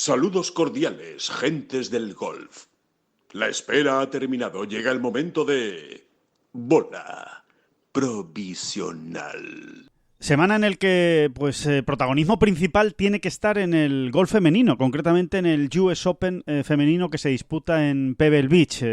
Saludos cordiales, gentes del golf. La espera ha terminado. Llega el momento de... bola provisional. Semana en el que, protagonismo principal tiene que estar en el golf femenino, concretamente en el US Open femenino que se disputa en Pebble Beach,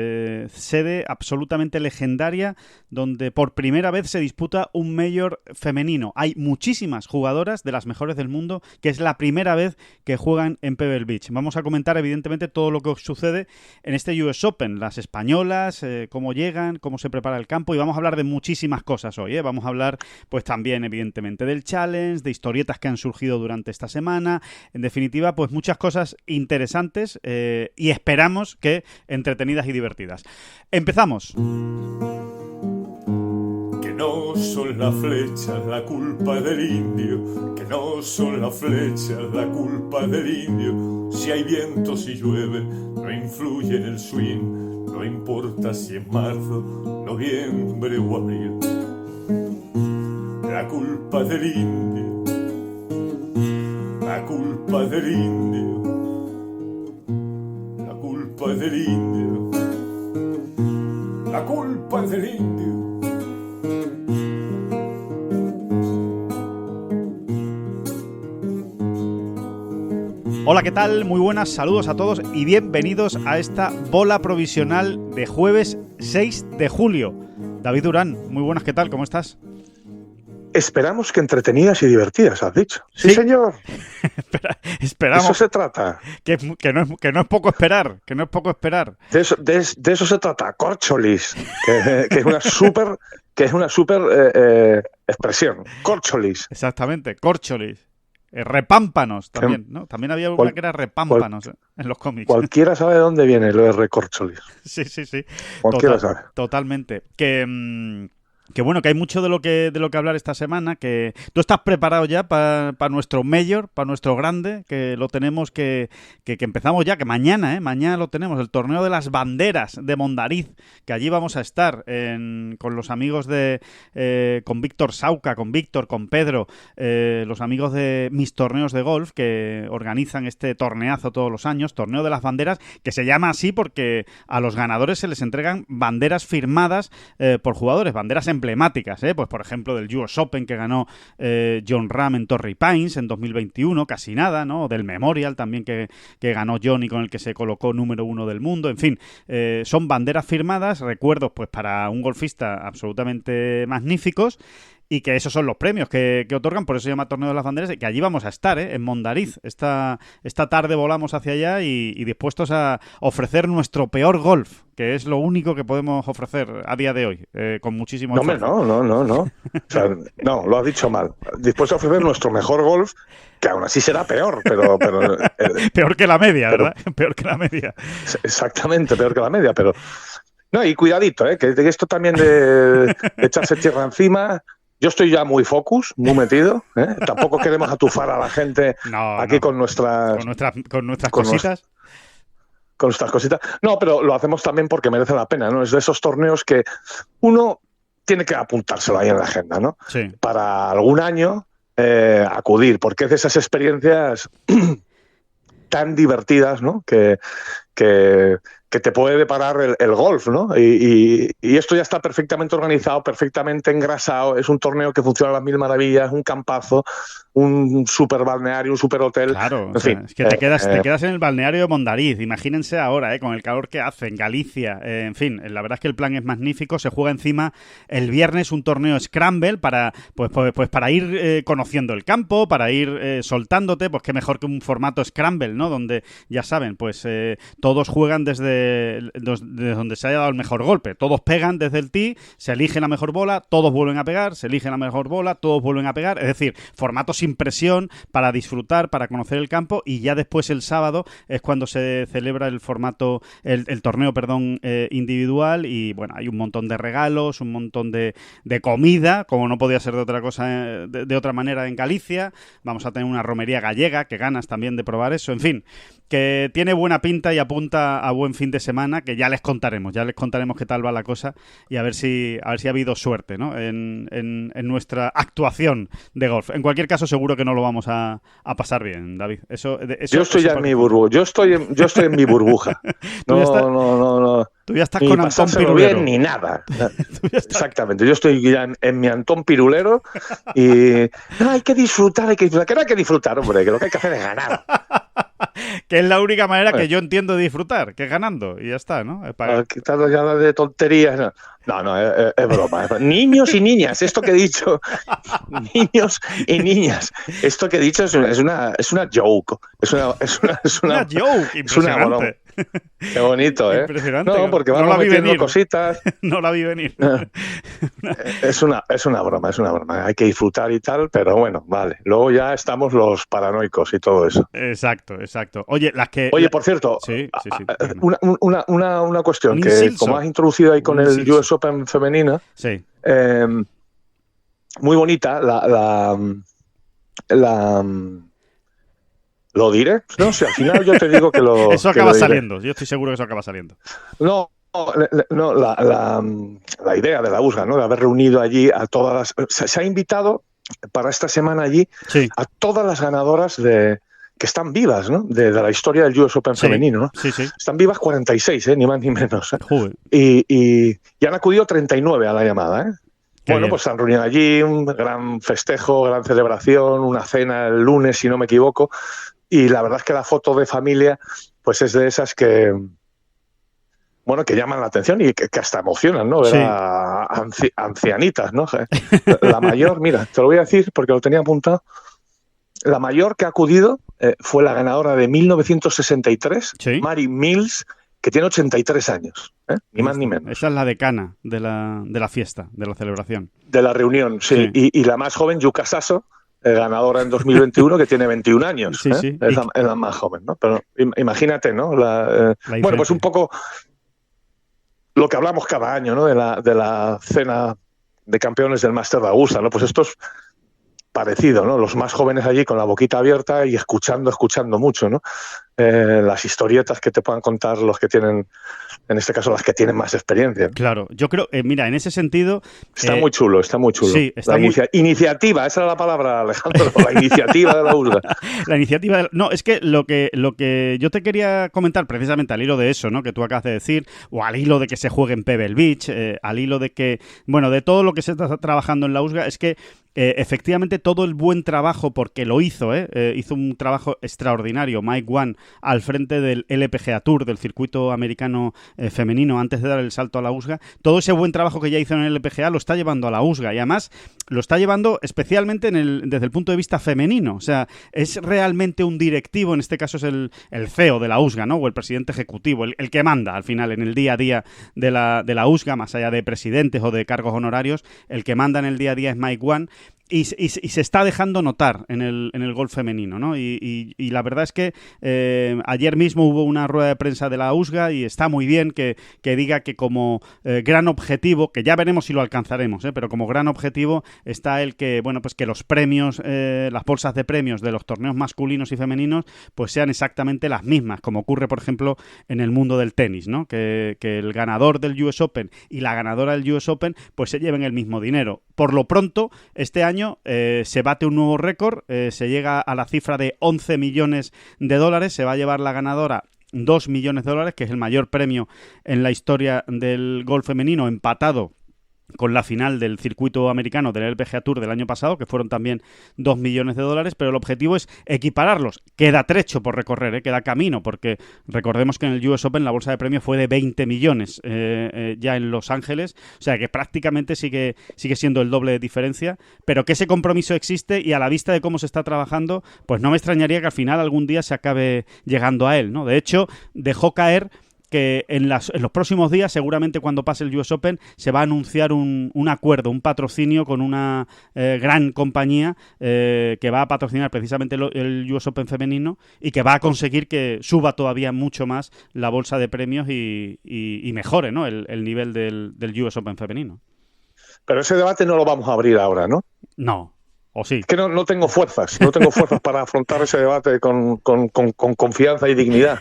sede absolutamente legendaria, donde por primera vez se disputa un Major femenino. Hay muchísimas jugadoras de las mejores del mundo, que es la primera vez que juegan en Pebble Beach. Vamos a comentar, evidentemente, todo lo que sucede en este US Open, las españolas, cómo llegan, cómo se prepara el campo, y vamos a hablar de muchísimas cosas hoy, ¿eh? Vamos a hablar, pues también, evidentemente, del challenge, de historietas que han surgido durante esta semana, en definitiva, pues muchas cosas interesantes y esperamos que entretenidas y divertidas. Empezamos. Que no son las flechas la culpa del indio, que no son las flechas la culpa del indio. Si hay viento, si llueve, no influye en el swing, no importa si es marzo, noviembre o abril. La culpa del indio, la culpa del indio, la culpa del indio, la culpa del indio. Hola, ¿qué tal? Muy buenas, saludos a todos y bienvenidos a esta bola provisional de jueves 6 de julio. David Durán, muy buenas, ¿qué tal? ¿Cómo estás? Esperamos que entretenidas y divertidas, has dicho. Sí, señor. Esperamos. De eso se trata. Que no es poco esperar, que no es poco esperar. De eso se trata, corcholis, que es una súper expresión, corcholis. Exactamente, corcholis. Repámpanos también, ¿no? También había una que era repámpanos en los cómics. Cualquiera sabe de dónde viene lo de recorcholis. Sí. Cualquiera sabe. Totalmente. Que bueno, que hay mucho de lo que hablar esta semana, que tú estás preparado ya para nuestro Major, para nuestro grande, que lo tenemos que empezamos ya, que mañana lo tenemos, el torneo de las banderas de Mondariz, que allí vamos a estar con los amigos con Víctor Sauca, con Víctor, con Pedro, los amigos de Mis Torneos de Golf, que organizan este torneazo todos los años, torneo de las banderas, que se llama así porque a los ganadores se les entregan banderas firmadas por jugadores, banderas emblemáticas, pues por ejemplo del US Open que ganó Jon Rahm en Torrey Pines en 2021, casi nada, ¿no? O del Memorial también que ganó Jon y con el que se colocó número 1 del mundo, en fin, son banderas firmadas, recuerdos pues para un golfista absolutamente magníficos. Y que esos son los premios que otorgan, por eso se llama Torneo de las Banderas, y que allí vamos a estar, en Mondariz. Esta tarde volamos hacia allá y dispuestos a ofrecer nuestro peor golf, que es lo único que podemos ofrecer a día de hoy, con muchísimo esfuerzo. No. O sea, no, lo has dicho mal. Dispuestos a ofrecer nuestro mejor golf, que aún así será peor, pero peor que la media, ¿verdad? Peor que la media. Exactamente, peor que la media, pero... No, y cuidadito, que esto también de echarse tierra encima... Yo estoy ya muy focus, muy metido, ¿eh? Tampoco queremos atufar a la gente con nuestras cositas. Con nuestras cositas. No, pero lo hacemos también porque merece la pena, ¿no? Es de esos torneos que uno tiene que apuntárselo ahí en la agenda, ¿no? Sí. Para algún año acudir, porque es de esas experiencias tan divertidas, ¿no? Que te puede deparar el golf, ¿no? Y esto ya está perfectamente organizado, perfectamente engrasado, es un torneo que funciona a las mil maravillas, un campazo, un super balneario, un super hotel. Claro, o sea, fin, es que te quedas en el balneario de Mondariz, imagínense ahora, con el calor que hace en Galicia, en fin, la verdad es que el plan es magnífico, se juega encima el viernes un torneo Scramble para ir conociendo el campo, para ir soltándote, pues qué mejor que un formato Scramble, ¿no? Donde, ya saben, pues todos juegan desde donde se haya dado el mejor golpe. Todos pegan desde el tee, se elige la mejor bola, todos vuelven a pegar, se elige la mejor bola, todos vuelven a pegar. Es decir, formato sin presión para disfrutar, para conocer el campo, y ya después el sábado es cuando se celebra el formato, el torneo, individual, y bueno, hay un montón de regalos, un montón de comida, como no podía ser de otra cosa, de otra manera en Galicia. Vamos a tener una romería gallega, que ganas también de probar eso, en fin. que tiene buena pinta y apunta a buen fin de semana, que ya les contaremos qué tal va la cosa y a ver si ha habido suerte, ¿no? en nuestra actuación de golf. En cualquier caso, seguro que no lo vamos a pasar bien, David. Eso yo estoy ya en mi burbuja. Yo estoy en mi burbuja. No. Tú ya estás ni con Antón Pirulero. Bien, ni nada. Exactamente. Yo estoy ya en mi Antón Pirulero y hay que disfrutar. ¿Qué no hay que disfrutar, hombre? Que lo que hay que hacer es ganar. Que es la única manera que yo entiendo de disfrutar, que es ganando, y ya está, ¿no? Quitando ya de tonterías. No, es broma. Niños y niñas, esto que he dicho. Niños y niñas. Esto que he dicho es una joke. Es una joke, impresionante. Es una broma. Qué bonito, ¿eh? Impresionante. No, porque vamos metiendo cositas. No la vi venir. Es una broma. Hay que disfrutar y tal, pero bueno, vale. Luego ya estamos los paranoicos y todo eso. Exacto. Oye, por cierto, sí. una cuestión que como has introducido ahí con el US Open femenina, sí. Muy bonita ¿Lo diré? No sé, al final yo te digo que lo... Eso acaba saliendo, yo estoy seguro que eso acaba saliendo. No, la idea de la USGA, ¿no? De haber reunido allí a todas las... Se ha invitado para esta semana allí a todas las ganadoras que están vivas, ¿no? De la historia del US Open femenino, ¿no? Sí. Están vivas 46, ni más ni menos. Y han acudido 39 a la llamada, ¿eh? Bueno, pues se han reunido allí, un gran festejo, gran celebración, una cena el lunes, si no me equivoco. Y la verdad es que la foto de familia, pues es de esas que llaman la atención y que hasta emocionan, ¿no? Ver a ancianitas, ¿no? La mayor, mira, te lo voy a decir porque lo tenía apuntado. La mayor que ha acudido fue la ganadora de 1963, Mary Mills, que tiene 83 años, ni más ni menos. Esa es la decana de la fiesta, de la celebración. De la reunión, sí. Y la más joven, Yuka Saso, ganadora en 2021, que tiene 21 años. Sí. Es la más joven, ¿no? Pero imagínate, ¿no? Bueno, pues un poco lo que hablamos cada año, ¿no? De la cena de campeones del Máster de Augusta, ¿no? Pues esto es parecido, ¿no? Los más jóvenes allí con la boquita abierta y escuchando mucho, ¿no? Las historietas que te puedan contar los que tienen, en este caso las que tienen más experiencia. Claro, yo creo, mira, en ese sentido... Está muy chulo. Sí, está iniciativa, esa era la palabra, Alejandro, la iniciativa de la USGA. La iniciativa... No, es que lo que yo te quería comentar precisamente al hilo de eso, ¿no? Que tú acabas de decir, o al hilo de que se juegue en Pebble Beach, al hilo de que, bueno, de todo lo que se está trabajando en la USGA, es que efectivamente todo el buen trabajo, porque lo hizo un trabajo extraordinario Mike Whan al frente del LPGA Tour, del circuito americano femenino, antes de dar el salto a la USGA. Todo ese buen trabajo que ya hizo en el LPGA lo está llevando a la USGA y además lo está llevando especialmente desde el punto de vista femenino. O sea, es realmente un directivo, en este caso es el CEO de la USGA, ¿no? O el presidente ejecutivo, el que manda al final en el día a día de la USGA, más allá de presidentes o de cargos honorarios, el que manda en el día a día es Mike Whan. Y se está dejando notar en el golf femenino, ¿no? Y la verdad es que ayer mismo hubo una rueda de prensa de la USGA y está muy bien que diga que como gran objetivo, que ya veremos si lo alcanzaremos, pero como gran objetivo está el que, bueno, pues que los premios, las bolsas de premios de los torneos masculinos y femeninos, pues sean exactamente las mismas, como ocurre, por ejemplo, en el mundo del tenis, ¿no? Que el ganador del US Open y la ganadora del US Open, pues se lleven el mismo dinero. Por lo pronto, este año se bate un nuevo récord, se llega a la cifra de 11 millones de dólares, se va a llevar la ganadora 2 millones de dólares, que es el mayor premio en la historia del golf femenino, empatado con la final del circuito americano del LPGA Tour del año pasado, que fueron también 2 millones de dólares, pero el objetivo es equipararlos. Queda trecho por recorrer, queda camino, porque recordemos que en el US Open la bolsa de premios fue de 20 millones ya en Los Ángeles, o sea que prácticamente sigue siendo el doble de diferencia, pero que ese compromiso existe y a la vista de cómo se está trabajando, pues no me extrañaría que al final algún día se acabe llegando a él, ¿no? De hecho, dejó caer que en los próximos días, seguramente cuando pase el US Open, se va a anunciar un acuerdo, un patrocinio con una gran compañía que va a patrocinar precisamente el US Open femenino y que va a conseguir que suba todavía mucho más la bolsa de premios y mejore, ¿no? el nivel del US Open femenino. Pero ese debate no lo vamos a abrir ahora, ¿no? No. ¿O sí? Es que no tengo fuerzas para afrontar ese debate con confianza y dignidad.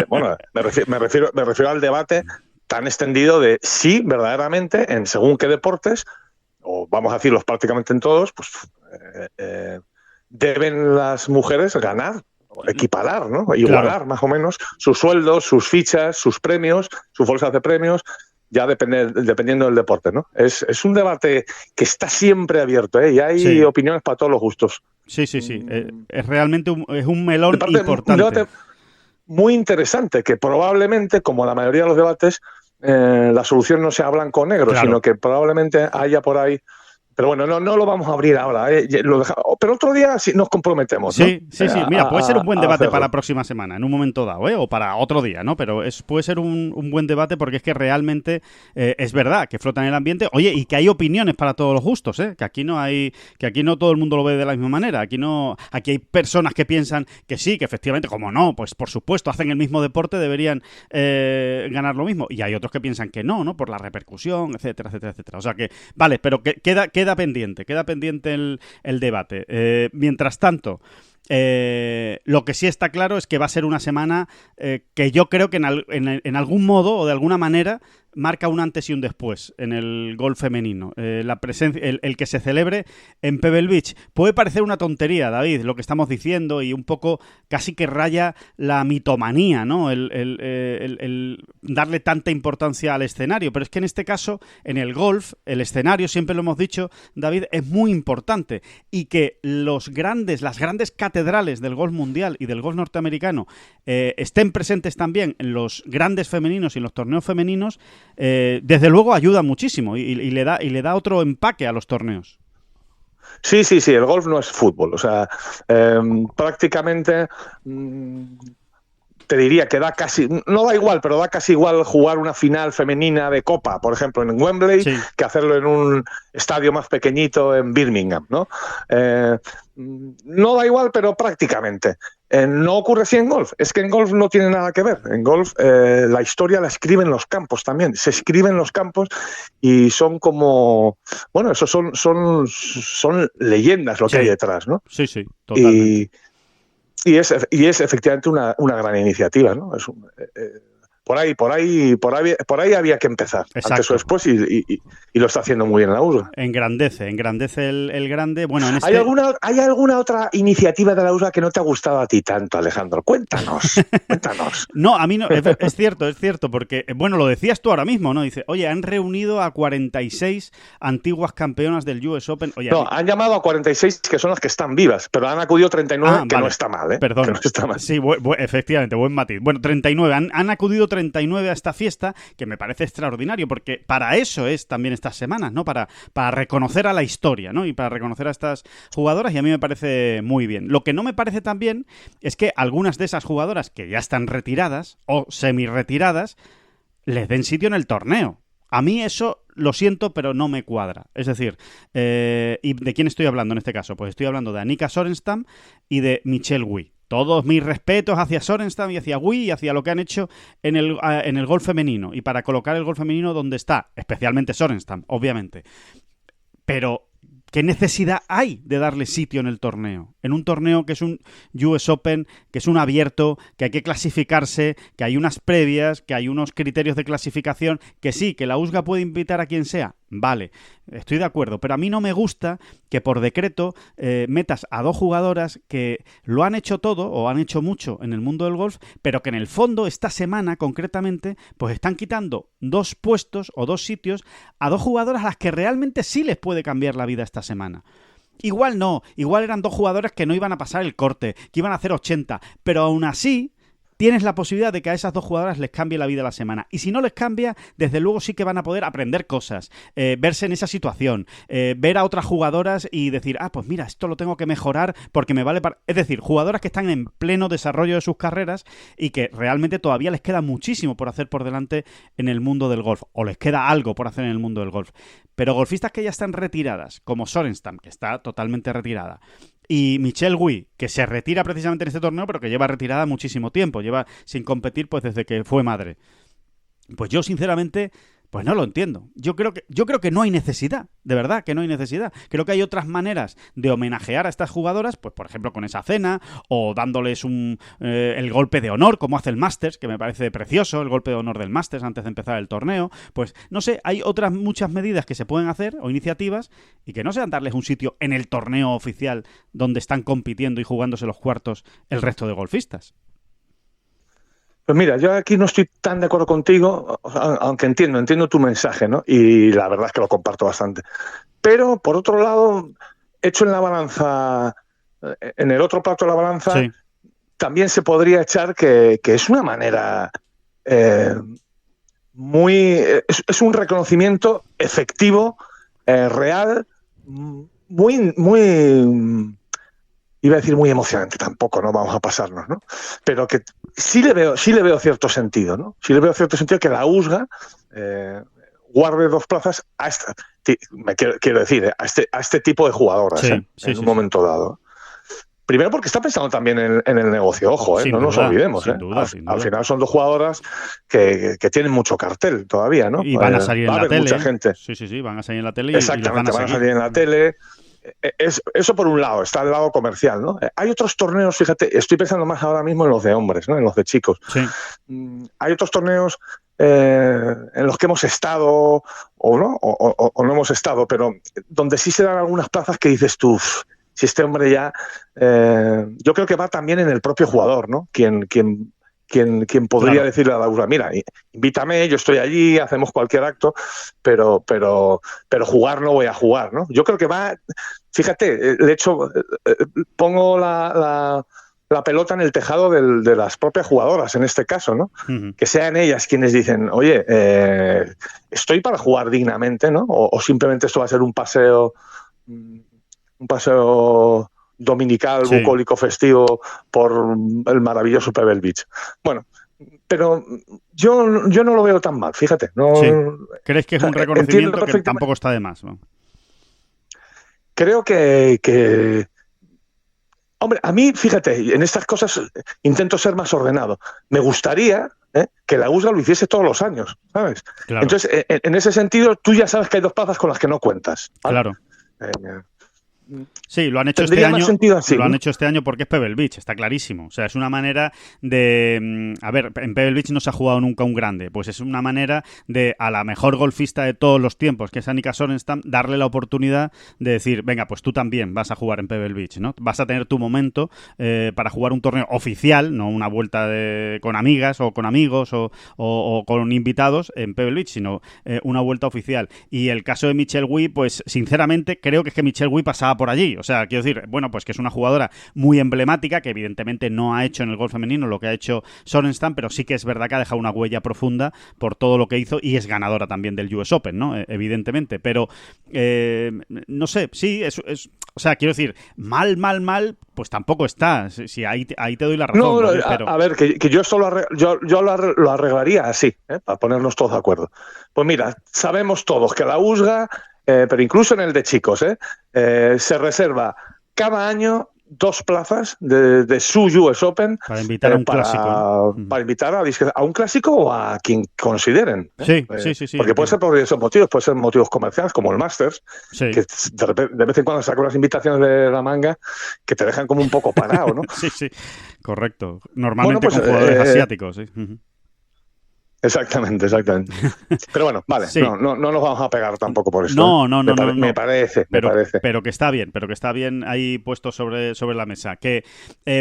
Bueno, me refiero al debate tan extendido de si verdaderamente en según qué deportes, o vamos a decirlos prácticamente en todos, pues deben las mujeres ganar, equiparar, ¿no? Igualar, claro, más o menos sus sueldos, sus fichas, sus premios, sus bolsas de premios, ya dependiendo del deporte, ¿no? Es un debate que está siempre abierto, ¿eh? Y hay opiniones para todos los gustos. Sí. Es realmente un melón importante. Un debate muy interesante, que probablemente, como la mayoría de los debates, la solución no sea blanco o negro, claro, sino que probablemente haya por ahí. Pero bueno, no lo vamos a abrir ahora, pero otro día sí nos comprometemos, ¿no? Sí. Mira, puede ser un buen debate para la próxima semana, en un momento dado, o para otro día, ¿no? Pero puede ser un buen debate porque es que realmente es verdad que flota en el ambiente. Oye, y que hay opiniones para todos los gustos, ¿eh? Que aquí no todo el mundo lo ve de la misma manera. Aquí hay personas que piensan que sí, que efectivamente, como no, pues por supuesto, hacen el mismo deporte, deberían ganar lo mismo. Y hay otros que piensan que no, por la repercusión, etcétera. O sea que, vale, pero que queda pendiente el debate. Mientras tanto, lo que sí está claro es que va a ser una semana que yo creo que en algún modo o de alguna manera marca un antes y un después en el golf femenino. La presencia, el que se celebre en Pebble Beach. Puede parecer una tontería, David, lo que estamos diciendo, y un poco casi que raya la mitomanía, ¿no? El darle tanta importancia al escenario. Pero es que en este caso, en el golf, el escenario, siempre lo hemos dicho, David, es muy importante. Y que las grandes catedrales del golf mundial y del golf norteamericano estén presentes también en los grandes femeninos y en los torneos femeninos, desde luego ayuda muchísimo y le da otro empaque a los torneos. Sí, el golf no es fútbol, o sea, prácticamente te diría que no da igual, pero da casi igual jugar una final femenina de Copa, por ejemplo, en Wembley, que hacerlo en un estadio más pequeñito en Birmingham, ¿no? No da igual, pero prácticamente. No ocurre así en golf. Es que en golf no tiene nada que ver. En golf la historia la escriben los campos también. Se escriben los campos y son como... Bueno, eso son leyendas lo que hay detrás, ¿no? Sí, totalmente. Y es efectivamente una gran iniciativa, ¿no? Por ahí había que empezar. Exacto. Antes o después, y lo está haciendo muy bien la USGA. Engrandece el grande. Bueno, ¿Hay alguna otra iniciativa de la USGA que no te ha gustado a ti tanto, Alejandro? Cuéntanos. No, a mí no, es cierto, porque, bueno, lo decías tú ahora mismo, ¿no? Dice, oye, han reunido a 46 antiguas campeonas del US Open. Oye, han llamado a 46 que son las que están vivas, pero han acudido 39, que no está mal, ¿eh? Perdón. Que no está mal. Sí, efectivamente, buen matiz. Bueno, 39, han acudido 39 a esta fiesta, que me parece extraordinario, porque para eso es también estas semanas, ¿no? Para reconocer a la historia, ¿no? Y para reconocer a estas jugadoras, y a mí me parece muy bien. Lo que no me parece tan bien es que algunas de esas jugadoras que ya están retiradas o semi-retiradas les den sitio en el torneo. A mí eso, lo siento, pero no me cuadra. Es decir, ¿y de quién estoy hablando en este caso? Pues estoy hablando de Annika Sorenstam y de Michelle Wie. Todos mis respetos hacia Sorenstam y hacia Wie y hacia lo que han hecho en el golf femenino y para colocar el golf femenino donde está, especialmente Sorenstam, obviamente. Pero ¿qué necesidad hay de darle sitio en el torneo? En un torneo que es un US Open, que es un abierto, que hay que clasificarse, que hay unas previas, que hay unos criterios de clasificación, que sí, que la USGA puede invitar a quien sea. Vale, estoy de acuerdo, pero a mí no me gusta que por decreto metas a dos jugadoras que lo han hecho todo o han hecho mucho en el mundo del golf, pero que en el fondo esta semana concretamente pues están quitando 2 puestos o 2 sitios a 2 jugadoras a las que realmente sí les puede cambiar la vida esta semana. Igual eran 2 jugadoras que no iban a pasar el corte, que iban a hacer 80, pero aún así tienes la posibilidad de que a esas 2 jugadoras les cambie la vida la semana. Y si no les cambia, desde luego sí que van a poder aprender cosas, verse en esa situación, ver a otras jugadoras y decir, pues mira, esto lo tengo que mejorar porque me vale para... Es decir, jugadoras que están en pleno desarrollo de sus carreras y que realmente todavía les queda muchísimo por hacer por delante en el mundo del golf, o les queda algo por hacer en el mundo del golf. Pero golfistas que ya están retiradas, como Sorenstam, que está totalmente retirada, y Michelle Wie, que se retira precisamente en este torneo, pero que lleva retirada muchísimo tiempo, lleva sin competir pues desde que fue madre. Pues yo, sinceramente, Pues no lo entiendo. Yo creo que no hay necesidad, de verdad que no hay necesidad. Creo que hay otras maneras de homenajear a estas jugadoras, pues por ejemplo con esa cena, o dándoles el golpe de honor, como hace el Masters, que me parece precioso, el golpe de honor del Masters antes de empezar el torneo. Pues no sé, hay otras muchas medidas que se pueden hacer, o iniciativas, y que no sean darles un sitio en el torneo oficial donde están compitiendo y jugándose los cuartos el resto de golfistas. Pues mira, yo aquí no estoy tan de acuerdo contigo, aunque entiendo tu mensaje, ¿no? Y la verdad es que lo comparto bastante. Pero, por otro lado, hecho en la balanza, en el otro plato de la balanza, sí, también se podría echar que es una manera es un reconocimiento efectivo, real, muy iba a decir muy emocionante, tampoco, no vamos a pasarnos, ¿no? Pero que sí le veo cierto sentido, ¿no? Sí le veo cierto sentido que la USGA guarde 2 plazas quiero decir, a este tipo de jugadoras, sí, en un momento dado. Primero porque está pensando también en el negocio, ojo, no nos olvidemos. Sin duda. Al final son 2 jugadoras que tienen mucho cartel todavía, ¿no? Y van a salir en la tele. Mucha gente. Sí, van a salir en la tele. Exactamente, van a salir en la tele. Eso por un lado, está el lado comercial, ¿no? Hay otros torneos, fíjate, estoy pensando más ahora mismo en los de hombres, ¿no? En los de chicos. Sí. Hay otros torneos en los que hemos estado o no hemos estado, pero donde sí se dan algunas plazas que dices tú, si este hombre ya... yo creo que va también en el propio jugador, ¿no? Quien podría decirle a la USGA, mira, invítame, yo estoy allí, hacemos cualquier acto, pero jugar no voy a jugar, ¿no? Yo creo que va, fíjate, de hecho, pongo la pelota en el tejado de las propias jugadoras, en este caso, ¿no? Uh-huh. Que sean ellas quienes dicen, oye, estoy para jugar dignamente, ¿no? O simplemente esto va a ser un paseo dominical, sí, bucólico, festivo por el maravilloso Pebble Beach. Bueno, pero yo no lo veo tan mal, fíjate. No, sí. ¿Crees que es un reconocimiento que tampoco está de más, ¿no? Creo que... Hombre, a mí, fíjate, en estas cosas intento ser más ordenado. Me gustaría que la USGA lo hiciese todos los años, ¿sabes? Claro. Entonces, en ese sentido, tú ya sabes que hay 2 plazas con las que no cuentas, ¿vale? Claro. Sí, lo han hecho este año. Así, lo han hecho este año porque es Pebble Beach, está clarísimo. O sea, es una manera de... A ver, en Pebble Beach no se ha jugado nunca un grande. Pues es una manera de, a la mejor golfista de todos los tiempos, que es Annika Sorenstam, darle la oportunidad de decir, venga, pues tú también vas a jugar en Pebble Beach, ¿no? Vas a tener tu momento para jugar un torneo oficial, no una vuelta con amigas o con amigos o con invitados en Pebble Beach, sino una vuelta oficial. Y el caso de Michelle Wie, pues sinceramente creo que es que Michelle Wie pasaba por allí. O sea, quiero decir, bueno, pues que es una jugadora muy emblemática, que evidentemente no ha hecho en el golf femenino lo que ha hecho Sorenstam, pero sí que es verdad que ha dejado una huella profunda por todo lo que hizo y es ganadora también del US Open, ¿no? Evidentemente, pero no sé, sí, o sea, quiero decir, mal, pues tampoco está. Sí, ahí te doy la razón. No, pero... a ver, que yo esto lo arreglaría así, para ponernos todos de acuerdo. Pues mira, sabemos todos que la USGA, pero incluso en el de chicos, se reserva cada año 2 plazas de su US Open para invitar a un clásico. Para invitar a un clásico o a quien consideren. Sí. Porque puede ser por esos motivos, puede ser motivos comerciales como el Masters, sí, que de vez en cuando sacan unas invitaciones de la manga que te dejan como un poco parado, ¿no? Sí, correcto. Normalmente con jugadores asiáticos, sí. Uh-huh. Exactamente. Pero bueno, vale, sí. no nos vamos a pegar tampoco por eso. No. Me parece. Pero que está bien ahí puesto sobre la mesa. Que,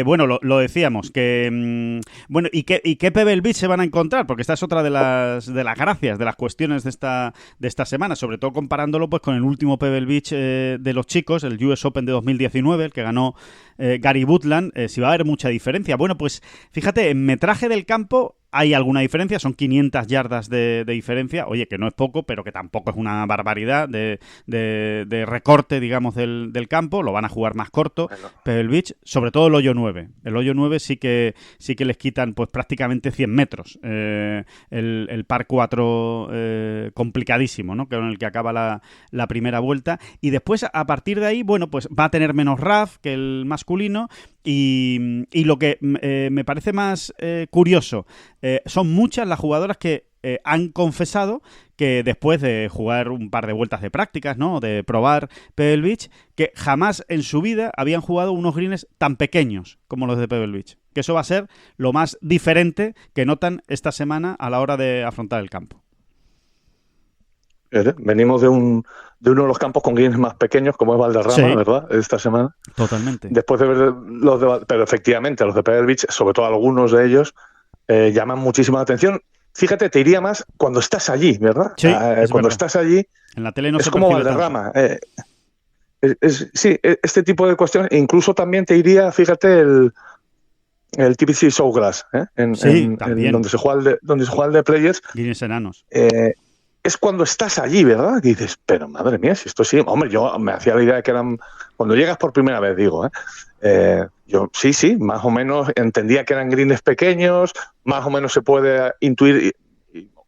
bueno, lo decíamos, que, bueno, ¿y qué Pebble Beach se van a encontrar? Porque esta es otra de las gracias, de las cuestiones de esta semana, sobre todo comparándolo pues con el último Pebble Beach de los chicos, el US Open de 2019, el que ganó Gary Woodland. Si va a haber mucha diferencia. Bueno, pues fíjate, en metraje del campo hay alguna diferencia, son 500 yardas de diferencia, oye, que no es poco, pero que tampoco es una barbaridad de recorte, digamos, del campo, lo van a jugar más corto, bueno. Pebble Beach, sobre todo el hoyo 9. El hoyo 9 sí que les quitan pues prácticamente 100 metros. El par 4 complicadísimo, ¿no? Con el que acaba la primera vuelta. Y después, a partir de ahí, bueno, pues va a tener menos RAF que el masculino. Y lo que me parece más curioso, son muchas las jugadoras que han confesado que después de jugar un par de vueltas de prácticas, ¿no? De probar Pebble Beach, que jamás en su vida habían jugado unos greens tan pequeños como los de Pebble Beach. Que eso va a ser lo más diferente que notan esta semana a la hora de afrontar el campo. Venimos de uno de los campos con greens más pequeños, como es Valderrama, sí, ¿verdad? Esta semana. Totalmente. Después de ver pero efectivamente, los de Pebble Beach, sobre todo algunos de ellos, llaman muchísimo la atención. Fíjate, te iría más cuando estás allí, ¿verdad? Sí, cuando estás allí, en la tele no es se como percibe Valderrama. Sí, este tipo de cuestiones. Incluso también te iría, fíjate, el TPC Showgrass, también. donde se juega el de Players. Greens enanos. Es cuando estás allí, ¿verdad? Que dices, pero madre mía, si esto sí... Hombre, yo me hacía la idea de que eran... Cuando llegas por primera vez, digo, yo sí, más o menos entendía que eran greens pequeños, más o menos se puede intuir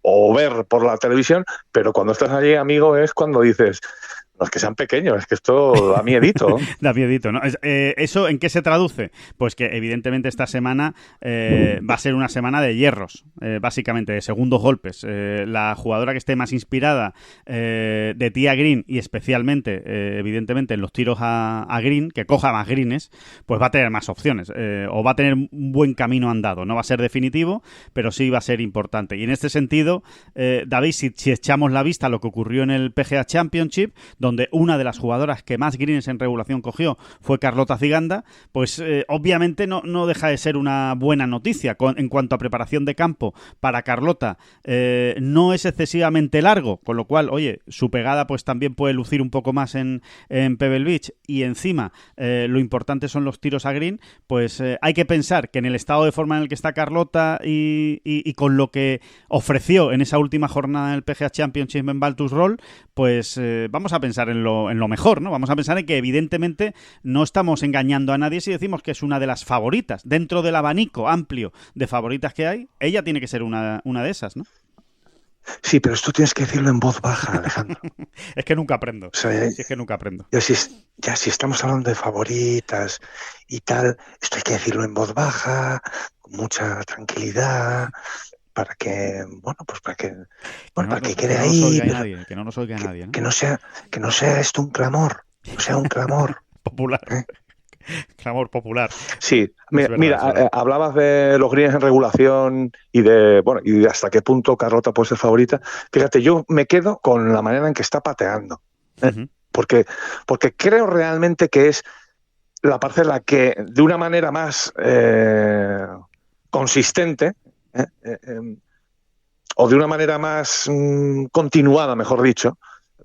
o ver por la televisión, pero cuando estás allí, amigo, es cuando dices... No es que sean pequeños, es que esto da miedito. Da miedito, ¿no? ¿Eso en qué se traduce? Pues que evidentemente esta semana va a ser una semana de hierros, básicamente, de segundos golpes. La jugadora que esté más inspirada de tee green y especialmente, evidentemente, en los tiros a green, que coja más greens, pues va a tener más opciones o va a tener un buen camino andado. No va a ser definitivo, pero sí va a ser importante. Y en este sentido, David, si echamos la vista a lo que ocurrió en el PGA Championship, donde una de las jugadoras que más greens en regulación cogió fue Carlota Ciganda, pues obviamente no deja de ser una buena noticia. En cuanto a preparación de campo, para Carlota no es excesivamente largo, con lo cual, oye, su pegada pues también puede lucir un poco más en Pebble Beach, y encima lo importante son los tiros a green, pues hay que pensar que en el estado de forma en el que está Carlota y con lo que ofreció en esa última jornada del PGA Championship en Baltus Roll, pues vamos a pensar en lo mejor, ¿no? Vamos a pensar en que evidentemente no estamos engañando a nadie si decimos que es una de las favoritas. Dentro del abanico amplio de favoritas que hay, ella tiene que ser una de esas, ¿no? Sí, pero esto tienes que decirlo en voz baja, Alejandro. Es que nunca aprendo. O sea, es que nunca aprendo. Ya si estamos hablando de favoritas y tal, esto hay que decirlo en voz baja, con mucha tranquilidad, para que quede ahí, que no nos oiga nadie, ¿no? Que no sea esto un clamor, no sea un clamor popular. Clamor popular. Sí, verdad, mira, hablabas de los greens en regulación y de hasta qué punto Carlota puede ser favorita. Fíjate, yo me quedo con la manera en que está pateando, Uh-huh. porque creo realmente que es la parcela que de una manera más consistente o de una manera más continuada, mejor dicho,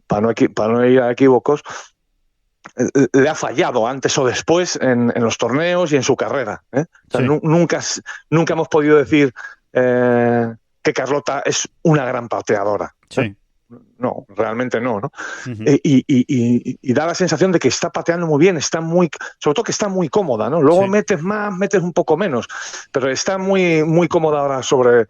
para no ir a equívocos, le ha fallado antes o después en los torneos y en su carrera. O sea, Sí. nunca hemos podido decir que Carlota es una gran pateadora. Sí. No, realmente no. Uh-huh. Y da la sensación de que está pateando muy bien, sobre todo que está muy cómoda, ¿no? Luego Sí. metes más, metes un poco menos, pero está muy, muy cómoda ahora sobre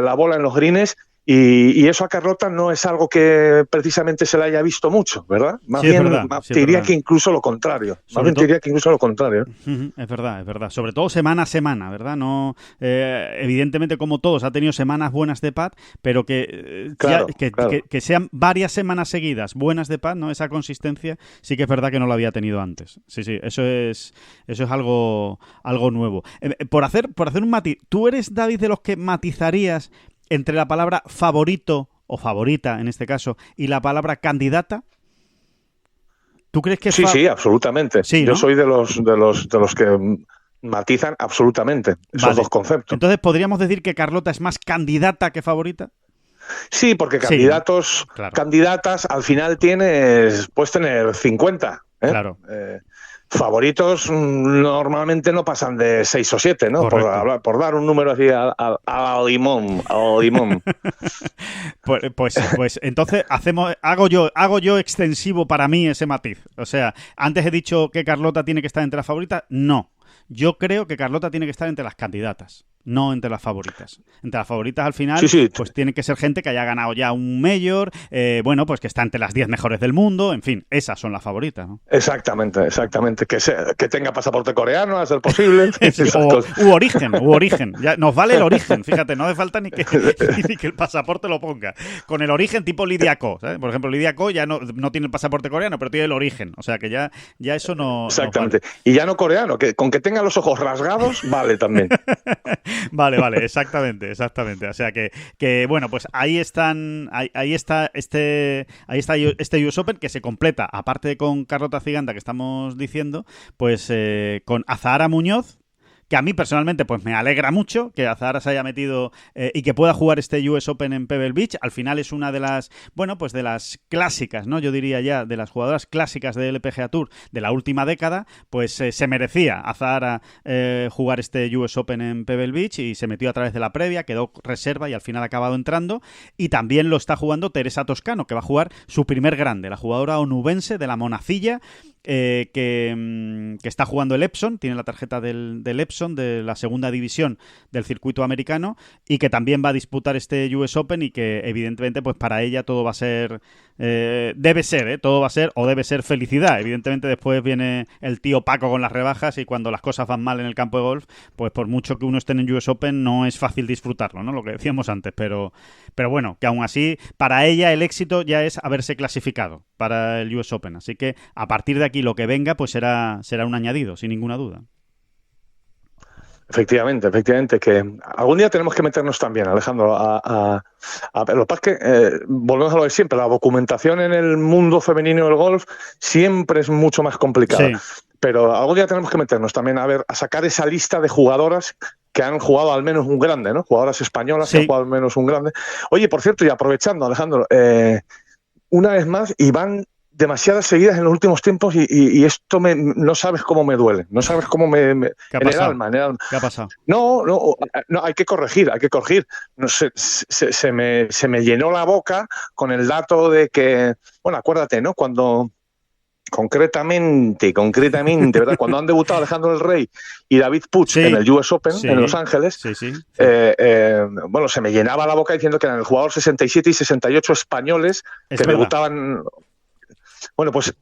la bola en los greens. Y eso a Carlota no es algo que precisamente se le haya visto mucho, ¿verdad? Más Sí, es bien verdad, te diría que incluso lo contrario. Uh-huh, es verdad. Sobre todo semana a semana, ¿verdad? No, evidentemente, como todos, ha tenido semanas buenas de pad, pero que sean varias semanas seguidas buenas de pad, ¿no? Esa consistencia sí que es verdad que no la había tenido antes. Sí, eso es algo nuevo. Por hacer un matiz, ¿tú eres, David, de los que matizarías entre la palabra favorito o favorita, en este caso, y la palabra candidata? ¿Tú crees que sí, absolutamente. Sí, ¿no? Yo soy de los que matizan absolutamente esos dos conceptos. Entonces, ¿podríamos decir que Carlota es más candidata que favorita? Sí, porque candidatos, claro. Candidatas, al final puedes tener 50. Claro. Favoritos normalmente no pasan de 6 o 7, ¿no? Por dar un número así al limón. Pues entonces hago yo extensivo para mí ese matiz. O sea, antes he dicho que Carlota tiene que estar entre las favoritas. No. Yo creo que Carlota tiene que estar entre las candidatas. no entre las favoritas. Entre las favoritas al final, Sí. pues tiene que ser gente que haya ganado ya un Major, bueno, pues que está entre las 10 mejores del mundo, en fin, esas son las favoritas, ¿no? Exactamente. Que tenga pasaporte coreano, a ser posible. Sí, u origen. Ya, nos vale el origen, fíjate, no hace falta ni que el pasaporte lo ponga. Con el origen tipo Lydia Ko, ¿sabes? Por ejemplo, Lydia Ko ya no tiene el pasaporte coreano, pero tiene el origen. O sea que ya eso no... Exactamente. Vale. Y ya no coreano, que con que tenga los ojos rasgados, vale también. Vale, exactamente. O sea que bueno, pues ahí está este US Open que se completa, aparte con Carlota Ciganda que estamos diciendo, pues con Azahara Muñoz, que a mí personalmente pues me alegra mucho que Azahara se haya metido y que pueda jugar este US Open en Pebble Beach. Al final es una de las, bueno, pues de las clásicas, ¿no? Yo diría ya, de las jugadoras clásicas del LPGA Tour de la última década, pues se merecía Azahara jugar este US Open en Pebble Beach y se metió a través de la previa, quedó reserva y al final ha acabado entrando. Y también lo está jugando Teresa Toscano, que va a jugar su primer grande, la jugadora onubense de la Monacilla, que está jugando el Epson, tiene la tarjeta del Epson de la segunda división del circuito americano y que también va a disputar este US Open y que evidentemente pues para ella todo va a ser todo va a ser o debe ser felicidad. Evidentemente después viene el tío Paco con las rebajas y cuando las cosas van mal en el campo de golf, pues por mucho que uno esté en US Open no es fácil disfrutarlo, ¿no? Lo que decíamos antes, pero bueno, que aún así para ella el éxito ya es haberse clasificado para el US Open, así que a partir de aquí lo que venga pues será un añadido, sin ninguna duda. Efectivamente, que algún día tenemos que meternos también, Alejandro, a lo que pasa es que volvemos a lo de siempre, la documentación en el mundo femenino del golf siempre es mucho más complicada. Sí. Pero algún día tenemos que meternos también a sacar esa lista de jugadoras que han jugado al menos un grande, ¿no? Jugadoras españolas que han jugado al menos un grande. Oye, por cierto, y aprovechando, Alejandro, una vez más, Iván, demasiadas seguidas en los últimos tiempos y esto no sabes cómo me duele, no sabes cómo me en el alma. ¿Qué ha pasado? No, hay que corregir. No sé, se me llenó la boca con el dato de que, bueno, acuérdate, ¿no? Cuando concretamente, ¿verdad? Cuando han debutado Alejandro del Rey y David Puig en el US Open en Los Ángeles, bueno, se me llenaba la boca diciendo que eran el jugador 67 y 68 españoles que debutaban. Bueno, pues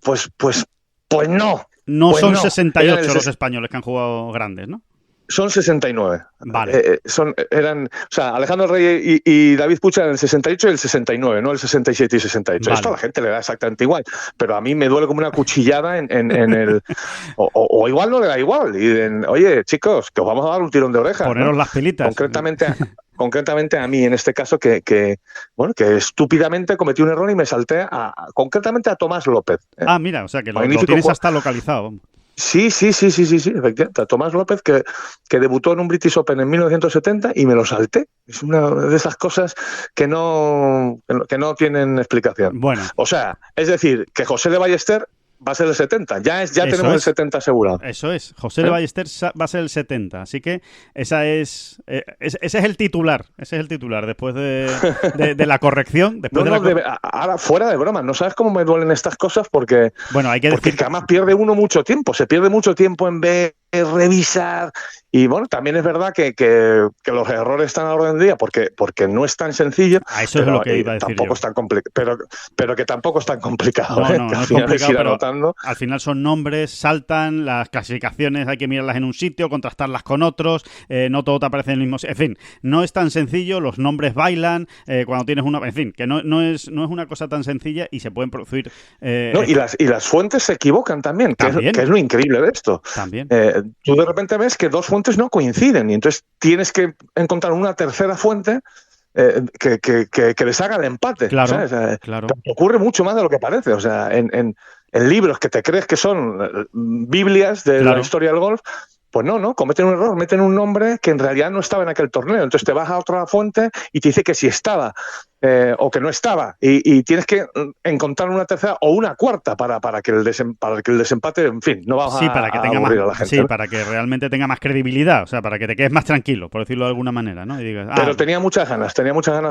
no. No pues son 68 los españoles que han jugado grandes, ¿no? Son 69. Vale. O sea, Alejandro Rey y David Puig eran el 68 y el 69, no el 67 y 68. Vale. Esto a la gente le da exactamente igual, pero a mí me duele como una cuchillada en el... o igual no le da igual. Y oye, chicos, que os vamos a dar un tirón de orejas. Poneros las pilitas. Concretamente a mí, en este caso, que estúpidamente cometí un error y me salté concretamente a Tomás López. Ah, mira, o sea, que lo tienes hasta localizado. Sí, efectivamente. A Tomás López, que debutó en un British Open en 1970 y me lo salté. Es una de esas cosas que no tienen explicación. Bueno. O sea, es decir, que José de Ballester va a ser el 70. Ya tenemos el 70 asegurado. Eso es. José de Ballester va a ser el 70. Así que ese es el titular. Ese es el titular. Después de la corrección. Ahora, fuera de broma, no sabes cómo me duelen estas cosas porque, hay que porque además pierde uno mucho tiempo. Se pierde mucho tiempo en ver, revisar. Y bueno, también es verdad que los errores están a la orden del día porque no es tan sencillo. Eso es lo que iba a decir tampoco yo. Es tan pero que tampoco es tan complicado. No es complicado, pero al final son nombres, saltan, las clasificaciones hay que mirarlas en un sitio, contrastarlas con otros, no todo te aparece en el mismo sitio. En fin, no es tan sencillo, los nombres bailan, cuando tienes una... En fin, que no es una cosa tan sencilla y se pueden producir... y las fuentes se equivocan también, que es lo increíble de esto. También. Tú de repente ves que dos fuentes no coinciden y entonces tienes que encontrar una tercera fuente que les haga el empate. Claro, ¿sabes? Claro. Ocurre mucho más de lo que parece. O sea, en libros que te crees que son Biblias de la historia del golf, pues no, cometen un error, meten un nombre que en realidad no estaba en aquel torneo. Entonces te vas a otra fuente y te dice que sí estaba. o que no estaba, y tienes que encontrar una tercera o una cuarta para que el desempate, en fin, no vamos para que a tenga aburrir más, a la gente. sí, ¿no? para que realmente tenga más credibilidad, o sea, para que te quedes más tranquilo, por decirlo de alguna manera, ¿no? Y digas, Pero tenía muchas ganas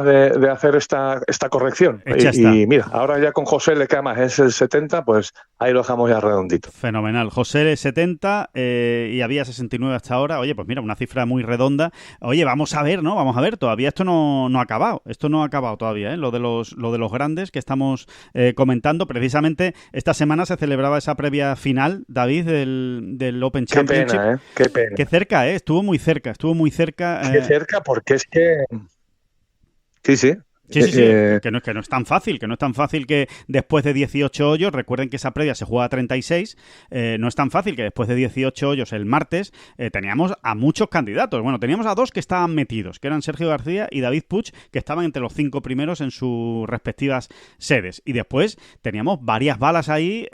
de hacer esta corrección. Y mira, ahora ya con José le queda más, es el 70, pues ahí lo dejamos ya redondito. Fenomenal. José 70 y había 69 hasta ahora. Oye, pues mira, una cifra muy redonda. Oye, vamos a ver, ¿no? Vamos a ver, todavía esto no ha acabado. Esto no ha acabado todavía, ¿eh? Lo de los grandes que estamos comentando. Precisamente esta semana se celebraba esa previa final, David, del Open Championship. Qué pena, ¿eh? Qué pena. Qué cerca, ¿eh? Estuvo muy cerca. Qué cerca, porque es que... Sí. Sí, que no es tan fácil, que después de 18 hoyos, recuerden que esa previa se juega a 36, no es tan fácil que después de 18 hoyos el martes teníamos a muchos candidatos. Bueno, teníamos a 2 que estaban metidos, que eran Sergio García y David Puig, que estaban entre los 5 primeros en sus respectivas sedes. Y después teníamos varias balas ahí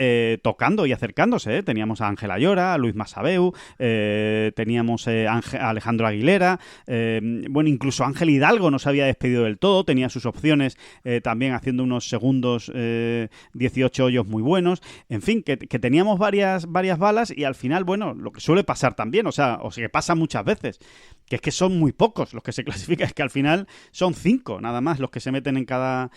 tocando y acercándose, ¿eh? Teníamos a Ángel Ayora, a Luis Masabeu, teníamos a Alejandro Aguilera, bueno, incluso Ángel Hidalgo no se había despedido del todo, tenía sus opciones también haciendo unos segundos 18 hoyos muy buenos, en fin, que teníamos varias balas y al final, bueno, lo que suele pasar también, o sea que pasa muchas veces, que es que son muy pocos los que se clasifican, es que al final son 5 nada más los que se meten en cada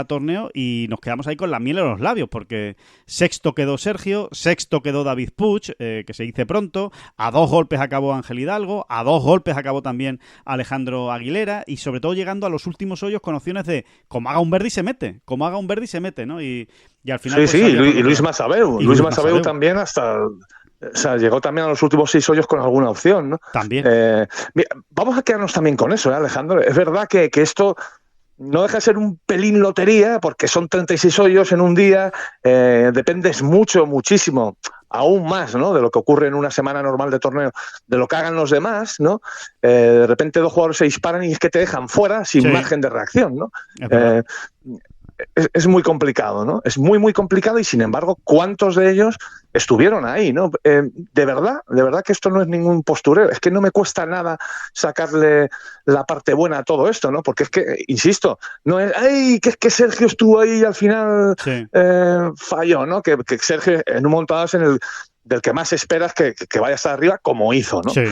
torneo y nos quedamos ahí con la miel en los labios, porque sexto quedó Sergio, sexto quedó David Puig, que se dice pronto, a 2 golpes acabó Ángel Hidalgo, a 2 golpes acabó también Alejandro Aguilera y sobre todo llegando a los últimos hoyos con opciones de como haga un birdie se mete, ¿no? Y al final... Sí, pues, y Luis Masabeu. Luis Masabeu también hasta... O sea, llegó también a los últimos 6 hoyos con alguna opción, ¿no? También. Mira, vamos a quedarnos también con eso, Alejandro. Es verdad que esto no deja de ser un pelín lotería, porque son 36 hoyos en un día, dependes muchísimo, aún más, ¿no? De lo que ocurre en una semana normal de torneo, de lo que hagan los demás, ¿no? De repente 2 jugadores se disparan y es que te dejan fuera sin margen de reacción, ¿no? Es muy complicado, ¿no? Es muy complicado y, sin embargo, ¿cuántos de ellos estuvieron ahí, ¿no? De verdad que esto no es ningún postureo. Es que no me cuesta nada sacarle la parte buena a todo esto, ¿no? Porque es que, insisto, no es, ¡ay, que es que Sergio estuvo ahí y al final falló, ¿no? Que Sergio, en un momento dado, es del que más esperas que vaya a estar arriba, como hizo, ¿no? Sí.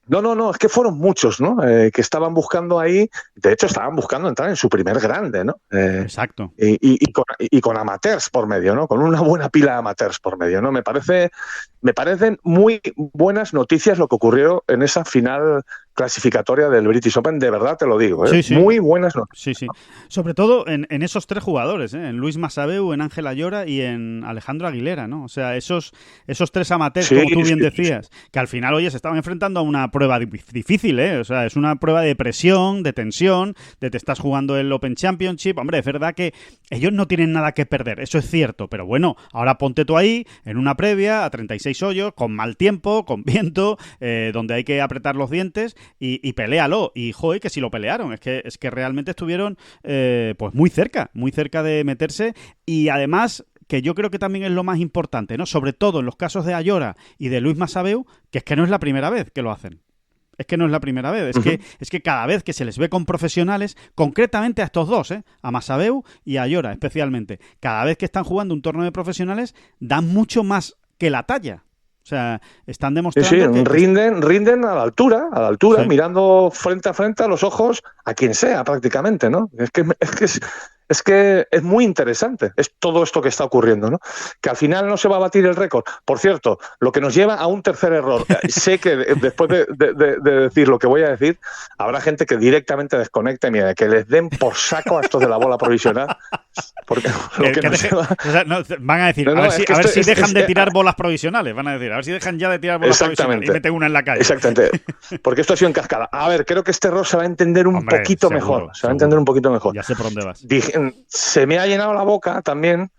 No, es que fueron muchos, ¿no? Que estaban buscando ahí, de hecho estaban buscando entrar en su primer grande, ¿no? Exacto. Y con amateurs por medio, ¿no? Con una buena pila de amateurs por medio, ¿no? Me parecen muy buenas noticias lo que ocurrió en esa final clasificatoria del British Open, de verdad te lo digo, ¿eh? Sí. Muy buenas noticias. Sí. Sobre todo en esos 3 jugadores, ¿eh? En Luis Masabeu, en Ángel Ayora y en Alejandro Aguilera, ¿no? O sea, esos 3 amateurs, como tú bien decías, que al final, oye, se estaban enfrentando a una prueba difícil, ¿eh? O sea, es una prueba de presión, de tensión, de te estás jugando el Open Championship. Hombre, es verdad que ellos no tienen nada que perder, eso es cierto, pero bueno, ahora ponte tú ahí, en una previa, a 36 hoyos, con mal tiempo, con viento, donde hay que apretar los dientes y peléalo. Y, joder, que si lo pelearon, es que realmente estuvieron pues muy cerca de meterse y además... que yo creo que también es lo más importante, ¿no? Sobre todo en los casos de Ayora y de Luis Masabeu, que es que no es la primera vez que lo hacen. Es que no es la primera vez. Es que cada vez que se les ve con profesionales, concretamente a estos dos, a Masabeu y a Ayora especialmente, cada vez que están jugando un torneo de profesionales, dan mucho más que la talla. O sea, están demostrando que... rinden a la altura, sí. Mirando frente a frente a los ojos a quien sea prácticamente, ¿no? Es que es muy interesante, es todo esto que está ocurriendo, ¿no? Que al final no se va a batir el récord. Por cierto, lo que nos lleva a un tercer error. Sé que después de decir lo que voy a decir, habrá gente que directamente desconecte, mira, que les den por saco a estos de la bola provisional. Porque van a decir, a ver si dejan de tirar bolas provisionales, van a decir, a ver si dejan ya de tirar bolas provisionales y meten una en la calle. Exactamente, porque esto ha sido en cascada. A ver, creo que este error se va a entender un poquito mejor. Ya sé por dónde vas. Se me ha llenado la boca también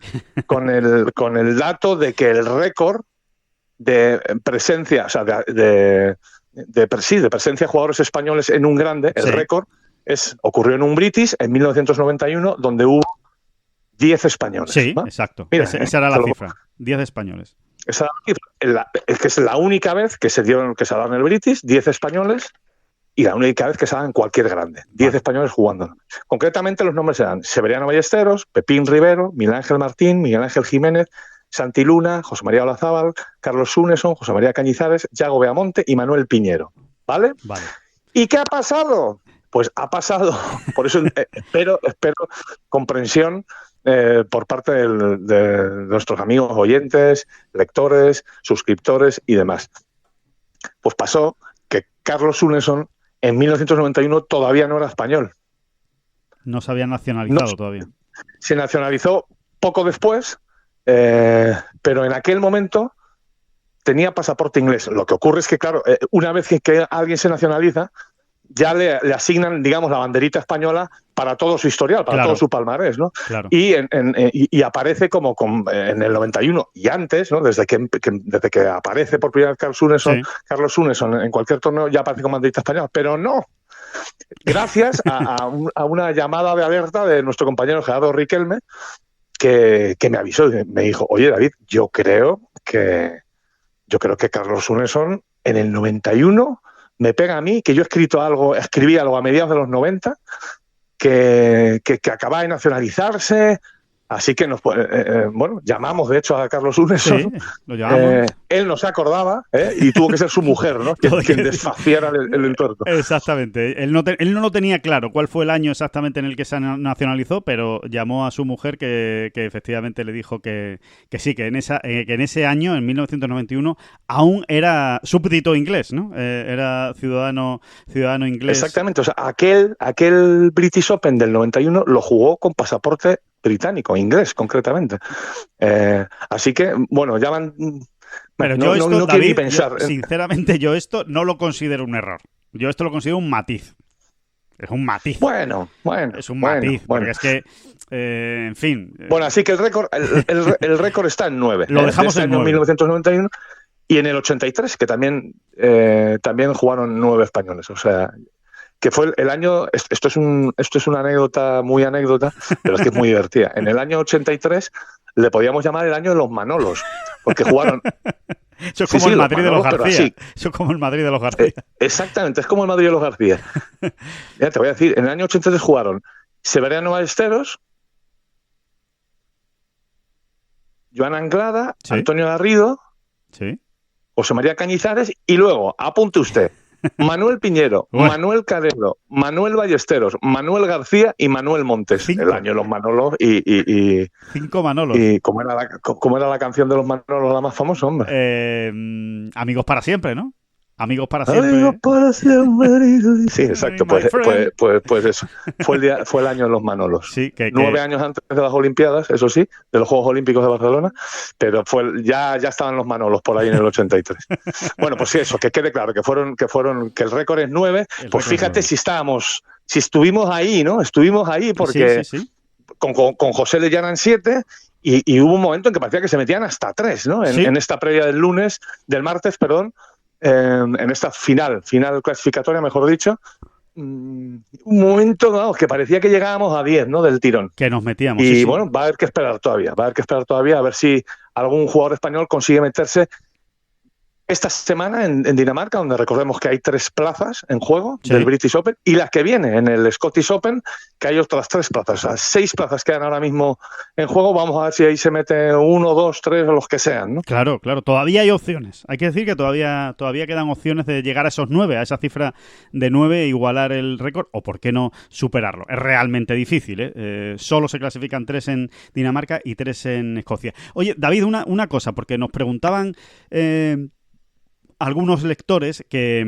con el dato de que el récord de presencia, o sea, de presencia de jugadores españoles en un grande, el récord ocurrió en un British en 1991, donde hubo 10 españoles. Sí, ¿no? Exacto. Mira, esa era la cifra. 10 españoles. Esa es que es la única vez que se ha dado en el British, 10 españoles y la única vez que se haga en cualquier grande. 10 españoles jugando. Concretamente los nombres eran Severiano Ballesteros, Pepín Rivero, Miguel Ángel Martín, Miguel Ángel Jiménez, Santi Luna, José María Olazábal, Carlos Suneson, José María Cañizares, Yago Beamonte y Manuel Piñero. ¿Vale? Vale. ¿Y qué ha pasado? Pues ha pasado, por eso espero comprensión por parte de nuestros amigos oyentes, lectores, suscriptores y demás. Pues pasó que Carlos Suneson en 1991 todavía no era español. No se había nacionalizado todavía. Se nacionalizó poco después, pero en aquel momento tenía pasaporte inglés. Lo que ocurre es que, claro, una vez que alguien se nacionaliza, ya le asignan, digamos, la banderita española para todo su historial, para todo su palmarés, ¿no? Claro. Y aparece como en el 91 y antes, ¿no? Desde que aparece por primera vez Carlos Suneson en cualquier torneo, ya aparece como banderita española, pero no. Gracias a una llamada de alerta de nuestro compañero Gerardo Riquelme, que me avisó y me dijo, oye, David, yo creo que Carlos Suneson en el 91 me pega a mí, que yo escribí algo a mediados de los 90, que acaba de nacionalizarse, así que llamamos de hecho a Carlos Suneson. Sí, lo llamamos. Él no se acordaba, y tuvo que ser su mujer, ¿no? quien desfaciara el entorno. Exactamente. Él no lo tenía claro cuál fue el año exactamente en el que se nacionalizó, pero llamó a su mujer que efectivamente le dijo que sí, que en ese año, en 1991, aún era súbdito inglés, ¿no? Era ciudadano inglés. Exactamente. O sea, aquel British Open del 91 lo jugó con pasaporte británico, inglés concretamente. Así que, bueno, ya van... Pero no David, quiero ni pensar. Sinceramente, yo esto no lo considero un error. Yo esto lo considero un matiz. Es un matiz. Bueno. Es un matiz, porque es que, en fin... Bueno, así que el récord está en 9. Lo dejamos en 9. 1991 y en el 83, que también jugaron 9 españoles. O sea... que fue el año, esto es una anécdota, muy anécdota, pero es que es muy divertida. En el año 83 le podíamos llamar el año de los Manolos, porque jugaron... Eso es como el Madrid de los García. Eso es como el Madrid de los García. Exactamente, es como el Madrid de los García. Ya te voy a decir, en el año 83 jugaron Severiano Ballesteros, Joan Anglada, ¿Sí? Antonio Garrido, ¿Sí? José María Cañizares y luego, apunte usted, Manuel Piñero, Bueno. Manuel Caredo, Manuel Ballesteros, Manuel García y Manuel Montes. 5. El año de los Manolos y 5 Manolos. ¿Y cómo era la canción de los Manolos la más famosa, hombre? Amigos para siempre, ¿no? Amigos para siempre. Amigos para siempre. Sí, exacto. Pues eso. Fue el año de los Manolos. Sí, 9 años antes de las Olimpiadas, eso sí, de los Juegos Olímpicos de Barcelona, pero ya estaban los Manolos por ahí en el 83. Bueno, pues sí, eso, que quede claro, que el récord es 9. Pues fíjate si estuvimos ahí, ¿no? Estuvimos ahí porque Sí. con José le eran 7 y hubo un momento en que parecía que se metían hasta 3, ¿no? En esta previa del martes, en esta final clasificatoria, mejor dicho, un momento, vamos, que parecía que llegábamos a 10, ¿no? Del tirón. Que nos metíamos. Y bueno, va a haber que esperar todavía, a ver si algún jugador español consigue meterse esta semana en Dinamarca, donde recordemos que hay 3 plazas en juego del British Open, y las que viene en el Scottish Open, que hay otras 3 plazas. O sea, 6 plazas quedan ahora mismo en juego. Vamos a ver si ahí se mete 1, 2, 3 o los que sean, ¿no? Claro. Todavía hay opciones. Hay que decir que todavía quedan opciones de llegar a esos 9, a esa cifra de 9, e igualar el récord, o por qué no superarlo. Es realmente difícil, ¿eh? Solo se clasifican 3 en Dinamarca y 3 en Escocia. Oye, David, una cosa, porque nos preguntaban... algunos lectores que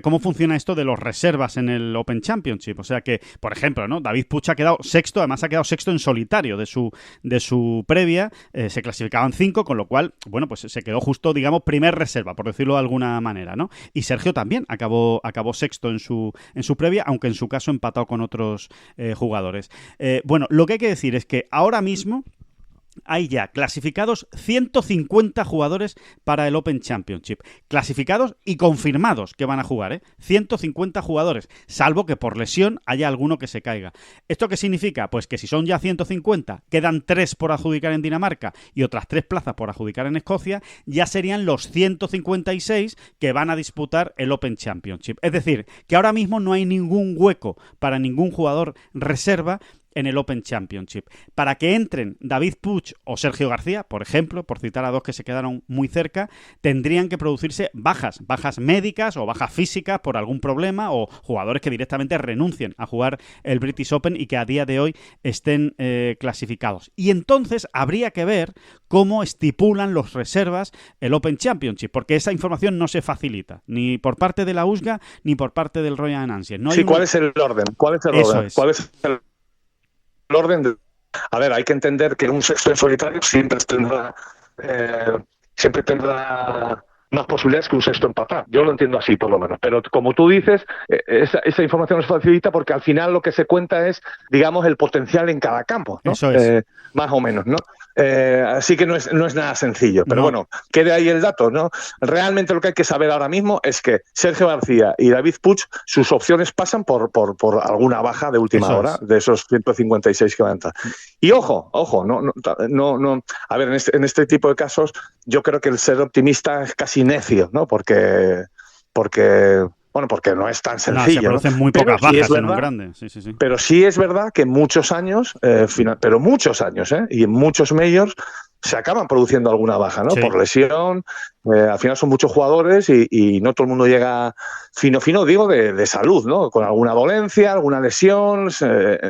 cómo funciona esto de los reservas en el Open Championship. O sea que, por ejemplo, ¿no? David Puig ha quedado sexto, además ha quedado sexto en solitario de su previa. Se clasificaban 5, con lo cual, bueno, pues se quedó justo, digamos, primer reserva, por decirlo de alguna manera, ¿no? Y Sergio también acabó sexto en su previa, aunque en su caso empatado con otros jugadores. Lo que hay que decir es que ahora mismo hay ya clasificados 150 jugadores para el Open Championship. Clasificados y confirmados que van a jugar, ¿eh? 150 jugadores, salvo que por lesión haya alguno que se caiga. ¿Esto qué significa? Pues que si son ya 150, quedan 3 por adjudicar en Dinamarca y otras 3 plazas por adjudicar en Escocia, ya serían los 156 que van a disputar el Open Championship. Es decir, que ahora mismo no hay ningún hueco para ningún jugador reserva en el Open Championship. Para que entren David Puig o Sergio García, por ejemplo, por citar a dos que se quedaron muy cerca, tendrían que producirse bajas médicas o bajas físicas por algún problema, o jugadores que directamente renuncien a jugar el British Open y que a día de hoy estén clasificados. Y entonces habría que ver cómo estipulan los reservas el Open Championship, porque esa información no se facilita, ni por parte de la USGA ni por parte del Royal Ancients. No hay ¿cuál es el orden? ¿Cuál es el orden? ¿Cuál es el orden de... A ver, hay que entender que un sexto en solitario siempre tendrá más posibilidades que un sexto en patar. Yo lo entiendo así, por lo menos. Pero como tú dices, esa información nos facilita porque al final lo que se cuenta es, digamos, el potencial en cada campo, ¿no? Eso es. Más o menos, ¿no? Así que no es nada sencillo. Pero bueno, quede ahí el dato, ¿no? Realmente lo que hay que saber ahora mismo es que Sergio García y David Puig, sus opciones pasan por alguna baja de última hora, de esos 156 que van a entrar. Y ojo, no. A ver, en este tipo de casos, yo creo que el ser optimista es casi necio, ¿no? Porque no es tan sencillo. Se producen muy pocas bajas en un grande. Sí. Pero sí es verdad que muchos años, y en muchos majors se acaban produciendo alguna baja, ¿no? Sí. Por lesión. Al final son muchos jugadores y no todo el mundo llega fino, digo, de salud, ¿no? Con alguna dolencia, alguna lesión.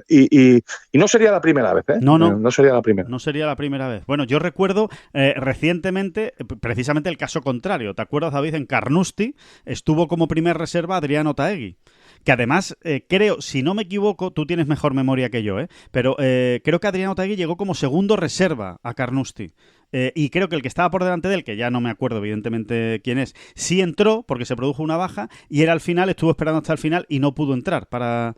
Y no sería la primera vez, ¿eh? No sería la primera. No sería la primera vez. Bueno, yo recuerdo recientemente, precisamente el caso contrario. ¿Te acuerdas, David? En Carnoustie estuvo como primer reserva Adrián Otaegui. Que además, creo, si no me equivoco, tú tienes mejor memoria que yo, pero creo que Adrián Otaegui llegó como segundo reserva a Carnoustie. Y creo que el que estaba por delante de él, que ya no me acuerdo evidentemente quién es, sí entró porque se produjo una baja y él al final estuvo esperando hasta el final y no pudo entrar para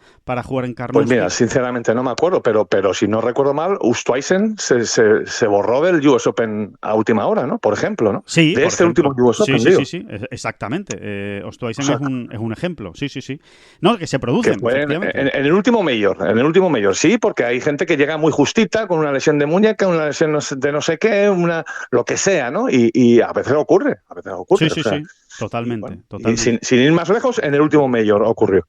jugar en Carnoustie. Pues mira, sinceramente no me acuerdo, pero si no recuerdo mal, Ustuysen se borró del US Open a última hora, ¿no? Por ejemplo, ¿no? Sí, de este ejemplo. Último US Open. Sí, exactamente. Ustuysen es un ejemplo. Sí. No, que se producen. En el último Major, sí, porque hay gente que llega muy justita con una lesión de muñeca, una lesión de no sé qué, lo que sea, ¿no? Y a veces ocurre. Sí, totalmente. Y sin ir más lejos, en el último Major ocurrió.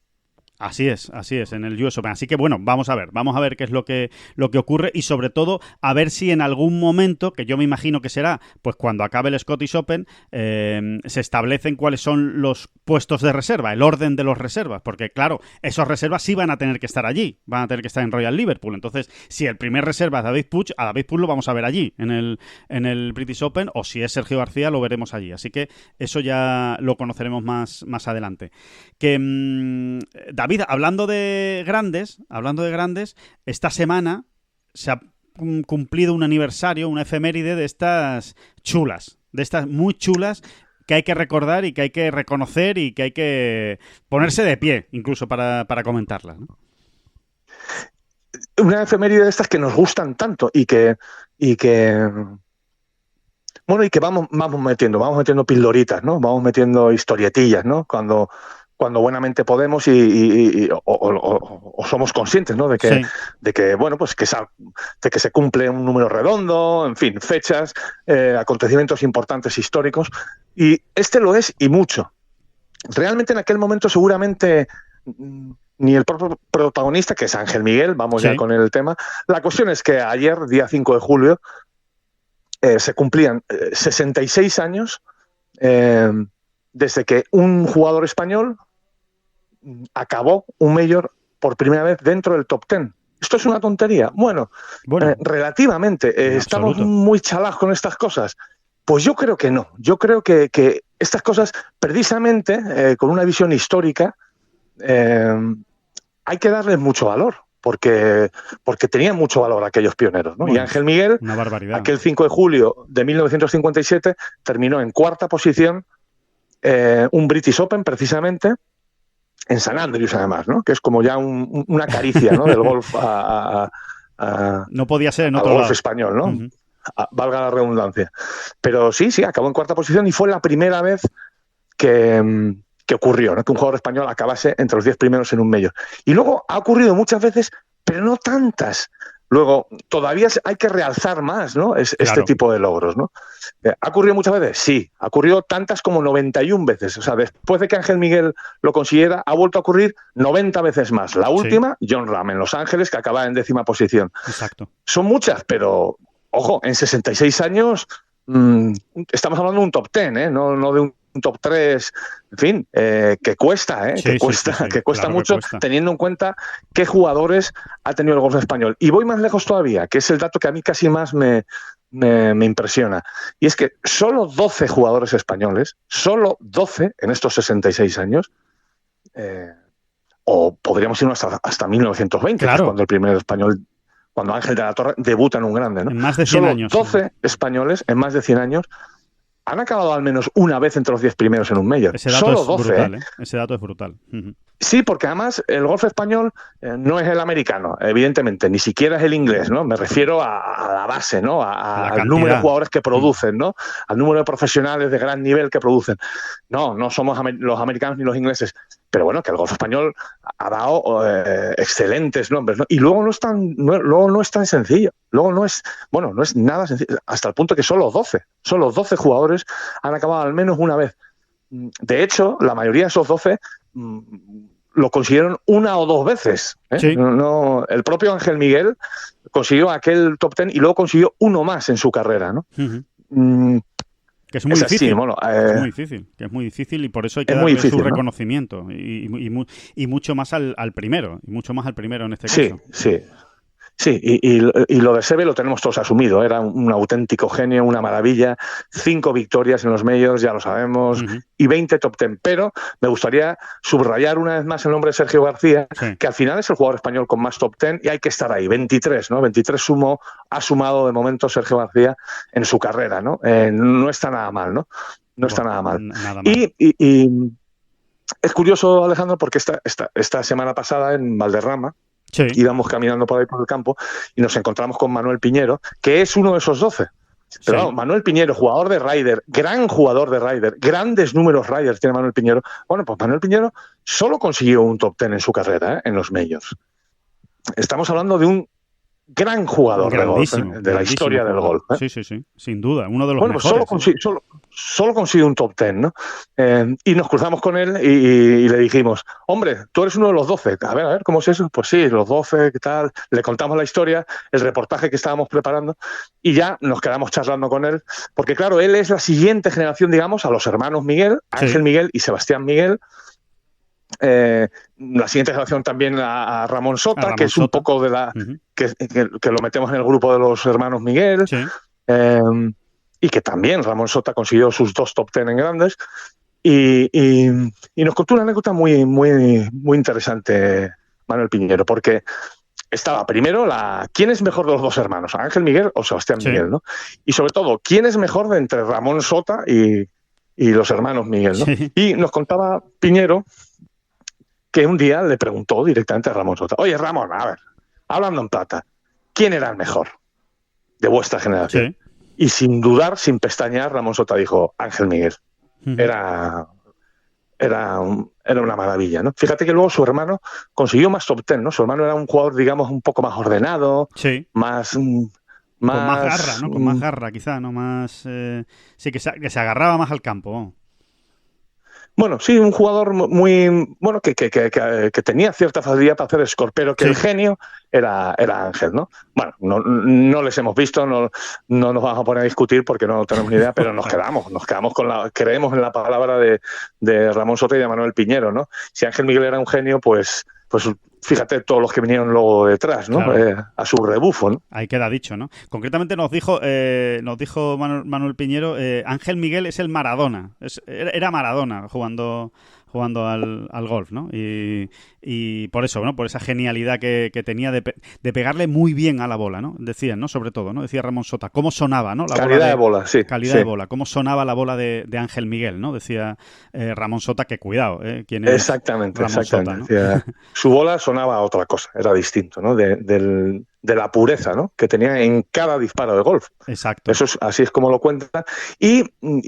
Así es, en el US Open. Así que bueno, vamos a ver qué es lo que ocurre y sobre todo a ver si en algún momento, que yo me imagino que será pues cuando acabe el Scottish Open, se establecen cuáles son los puestos de reserva, el orden de los reservas, porque claro, esos reservas sí van a tener que estar allí, van a tener que estar en Royal Liverpool. Entonces, si el primer reserva es David Puig, a David Puig lo vamos a ver allí, en el British Open, o si es Sergio García, lo veremos allí. Así que eso ya lo conoceremos más adelante. David, hablando de grandes, esta semana se ha cumplido un aniversario, una efeméride de estas chulas, de estas muy chulas que hay que recordar y que hay que reconocer y que hay que ponerse de pie incluso para comentarlas, ¿no? Una efeméride de estas que nos gustan tanto y que vamos metiendo pildoritas, ¿no? Vamos metiendo historietillas, ¿no? Cuando buenamente podemos o somos conscientes, ¿no? De que bueno, pues de que se cumple un número redondo, en fin, fechas, acontecimientos importantes históricos, y este lo es y mucho. Realmente en aquel momento seguramente ni el propio protagonista, que es Ángel Miguel, vamos ya con el tema. La cuestión es que ayer, día 5 de julio, se cumplían 66 años desde que un jugador español acabó un Major por primera vez dentro del top 10. ¿Esto es una tontería? Bueno, relativamente. ¿Estamos muy chalados con estas cosas? Pues yo creo que no. Yo creo que estas cosas, precisamente, con una visión histórica, hay que darles mucho valor, porque tenían mucho valor aquellos pioneros, ¿no? Bueno, y Ángel Miguel, una barbaridad. Aquel 5 de julio de 1957, terminó en cuarta posición un British Open, precisamente, en San Andrews, además, ¿no? Que es como ya una caricia, ¿no? Del golf no podía ser en otro golf lado. Español, ¿no? Uh-huh. valga la redundancia. Pero sí, acabó en cuarta posición y fue la primera vez que ocurrió, ¿no? Que un jugador español acabase entre los 10 primeros en un Major. Y luego ha ocurrido muchas veces, pero no tantas. Luego, todavía hay que realzar más, ¿no? Este tipo de logros, ¿no? ¿Ha ocurrido muchas veces? Sí. Ha ocurrido tantas como 91 veces. O sea, después de que Ángel Miguel lo consiguiera, ha vuelto a ocurrir 90 veces más. La última, Jon Rahm, en Los Ángeles, que acaba en 10ª posición. Exacto. Son muchas, pero, ojo, en 66 años estamos hablando de un top 10, ¿eh? No de un top 3, en fin, que cuesta, que cuesta mucho, teniendo en cuenta qué jugadores ha tenido el golf español. Y voy más lejos todavía, que es el dato que a mí casi más me impresiona. Y es que solo 12 jugadores españoles, solo 12 en estos 66 años, o podríamos irnos hasta 1920, que es cuando el primer español, cuando Ángel de la Torre debuta en un grande, ¿no? En más de 100 años. 12 españoles en más de 100 años han acabado al menos una vez entre los 10 primeros en un Major. Ese dato Solo es 12, brutal, ¿eh? Ese dato es brutal. Sí, porque además el golf español no es el americano, evidentemente, ni siquiera es el inglés, ¿no? Me refiero a la base, ¿no? Al número de jugadores que producen, ¿no? Al número de profesionales de gran nivel que producen. No somos los americanos ni los ingleses. Pero bueno, que el golf español ha dado excelentes nombres, ¿no? Y luego no es tan sencillo. Luego no es nada sencillo, hasta el punto que solo 12 jugadores han acabado al menos una vez. De hecho, la mayoría de esos 12 lo consiguieron una o dos veces. Sí. El propio Ángel Miguel consiguió aquel top 10 y luego consiguió uno más en su carrera, ¿no? Que es muy difícil. Así, bueno, es muy difícil y por eso hay que darle su reconocimiento y mucho más al primero, en este caso. Sí, y lo de Seve lo tenemos todos asumido. Era un auténtico genio, una maravilla. 5 victorias en los Majors, ya lo sabemos, y 20 top 10. Pero me gustaría subrayar una vez más el nombre de Sergio García, que al final es el jugador español con más top 10 y hay que estar ahí. 23, ¿no? 23 ha sumado de momento Sergio García en su carrera, ¿no? No está nada mal, ¿no? No está nada mal. Y es curioso, Alejandro, porque esta semana pasada en Valderrama, íbamos caminando por ahí por el campo y nos encontramos con Manuel Piñero, que es uno de esos 12. Pero vamos, Manuel Piñero, jugador de Ryder, gran jugador de Ryder, grandes números Ryder tiene Manuel Piñero. Bueno, pues Manuel Piñero solo consiguió un top 10 en su carrera, en los Majors. Estamos hablando de un gran jugador de golf, de la historia del golf. Sí, sin duda, uno de los mejores. Solo consiguió un top 10, ¿no? Y nos cruzamos con él y le dijimos, hombre, tú eres uno de los 12. A ver, ¿cómo es eso? Pues sí, los 12, ¿qué tal? Le contamos la historia, el reportaje que estábamos preparando y ya nos quedamos charlando con él, porque claro, él es la siguiente generación, digamos, a los hermanos Miguel, Ángel Miguel y Sebastián Miguel. La siguiente generación también a Ramón Sota, que es un poco de la que lo metemos en el grupo de los hermanos Miguel, y que también Ramón Sota consiguió sus 2 top 10 en grandes y nos contó una anécdota muy interesante Manuel Piñero, porque estaba primero ¿quién es mejor de los 2 hermanos? ¿Ángel Miguel o Sebastián Miguel? ¿No? Y sobre todo, ¿quién es mejor de entre Ramón Sota y los hermanos Miguel? ¿No? Y nos contaba Piñero que un día le preguntó directamente a Ramón Sota, oye Ramón, a ver, hablando en plata, ¿quién era el mejor de vuestra generación? Y sin dudar, sin pestañear, Ramón Sota dijo, Ángel Miguel. Era una maravilla, ¿no? Fíjate que luego su hermano consiguió más top 10, ¿no? Su hermano era un jugador, digamos, un poco más ordenado, más... Con más garra, ¿no? Con más garra, quizá, ¿no? Más... sí, que se agarraba más al campo, ¿no? Bueno, sí, un jugador muy... Bueno, que tenía cierta facilidad para hacer score, pero que el genio era Ángel, ¿no? Bueno, no les hemos visto, no nos vamos a poner a discutir porque no tenemos ni idea, pero nos quedamos creemos en la palabra de Ramón Sota y de Manuel Piñero, ¿no? Si Ángel Miguel era un genio, pues fíjate todos los que vinieron luego detrás, ¿no? Claro. A su rebufo, ¿no? Ahí queda dicho, ¿no? Concretamente nos dijo Manuel Piñero, Ángel Miguel es el Maradona. Era Maradona jugando al golf, ¿no? Y por eso, ¿no? Por esa genialidad que tenía de pegarle muy bien a la bola, ¿no? Decían, ¿no? Sobre todo, ¿no? Decía Ramón Sota, cómo sonaba, ¿no? Calidad de bola, sí. Calidad de bola, cómo sonaba la bola de Ángel Miguel, ¿no? Decía Ramón Sota, que cuidado, ¿quién es Exactamente. Sota, ¿no? Decía, su bola sonaba a otra cosa, era distinto, ¿no? Del de la pureza, ¿no?, que tenía en cada disparo de golf. Exacto. Eso así es como lo cuenta. Y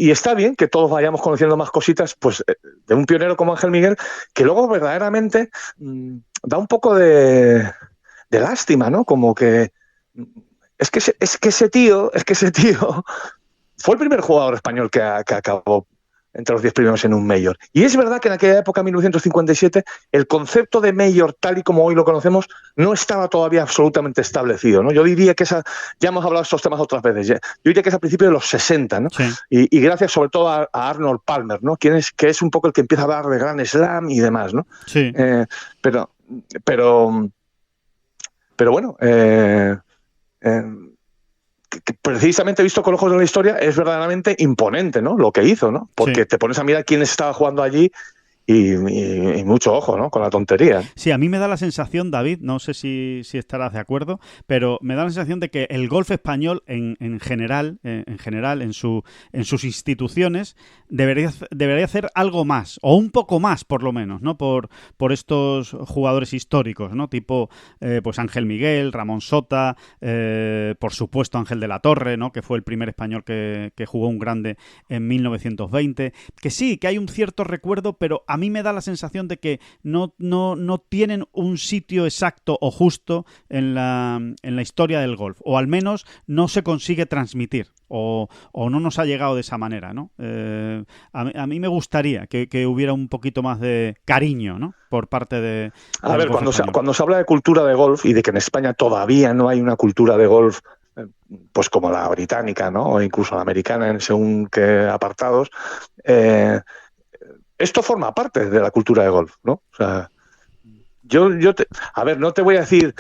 está bien que todos vayamos conociendo más cositas, pues, de un pionero como Ángel Miguel, que luego verdaderamente da un poco de lástima, ¿no? Como que es que ese tío fue el primer jugador español que acabó entre los 10 primeros en un Major. Y es verdad que en aquella época, 1957, el concepto de Major, tal y como hoy lo conocemos, no estaba todavía absolutamente establecido, ¿no? Yo diría que ya hemos hablado de estos temas otras veces, yo diría que es a principios de los 60, ¿no? Sí. Y gracias sobre todo a Arnold Palmer, ¿no?, que es un poco el que empieza a hablar de Grand Slam y demás, ¿no? Sí. Pero bueno, que precisamente visto con ojos de la historia es verdaderamente imponente, ¿no?, lo que hizo, ¿no? Porque te pones a mirar quiénes estaban jugando allí y mucho ojo, ¿no?, con la tontería. Sí, a mí me da la sensación, David, no sé si estarás de acuerdo, pero me da la sensación de que el golf español en general, en sus instituciones, debería hacer algo más, o un poco más, por lo menos, ¿no? Por estos jugadores históricos, ¿no? Tipo, pues Ángel Miguel, Ramón Sota, por supuesto Ángel de la Torre, ¿no?, que fue el primer español que jugó un grande en 1920. Que sí, que hay un cierto recuerdo, pero a mí me da la sensación de que no tienen un sitio exacto o justo en la historia del golf, o al menos no se consigue transmitir, o no nos ha llegado de esa manera, ¿no? A mí me gustaría que hubiera un poquito más de cariño, ¿no?, por parte de... A ver, cuando se habla de cultura de golf y de que en España todavía no hay una cultura de golf pues como la británica, ¿no?, o incluso la americana en según qué apartados, esto forma parte de la cultura de golf, ¿no? O sea, a ver, no te voy a decir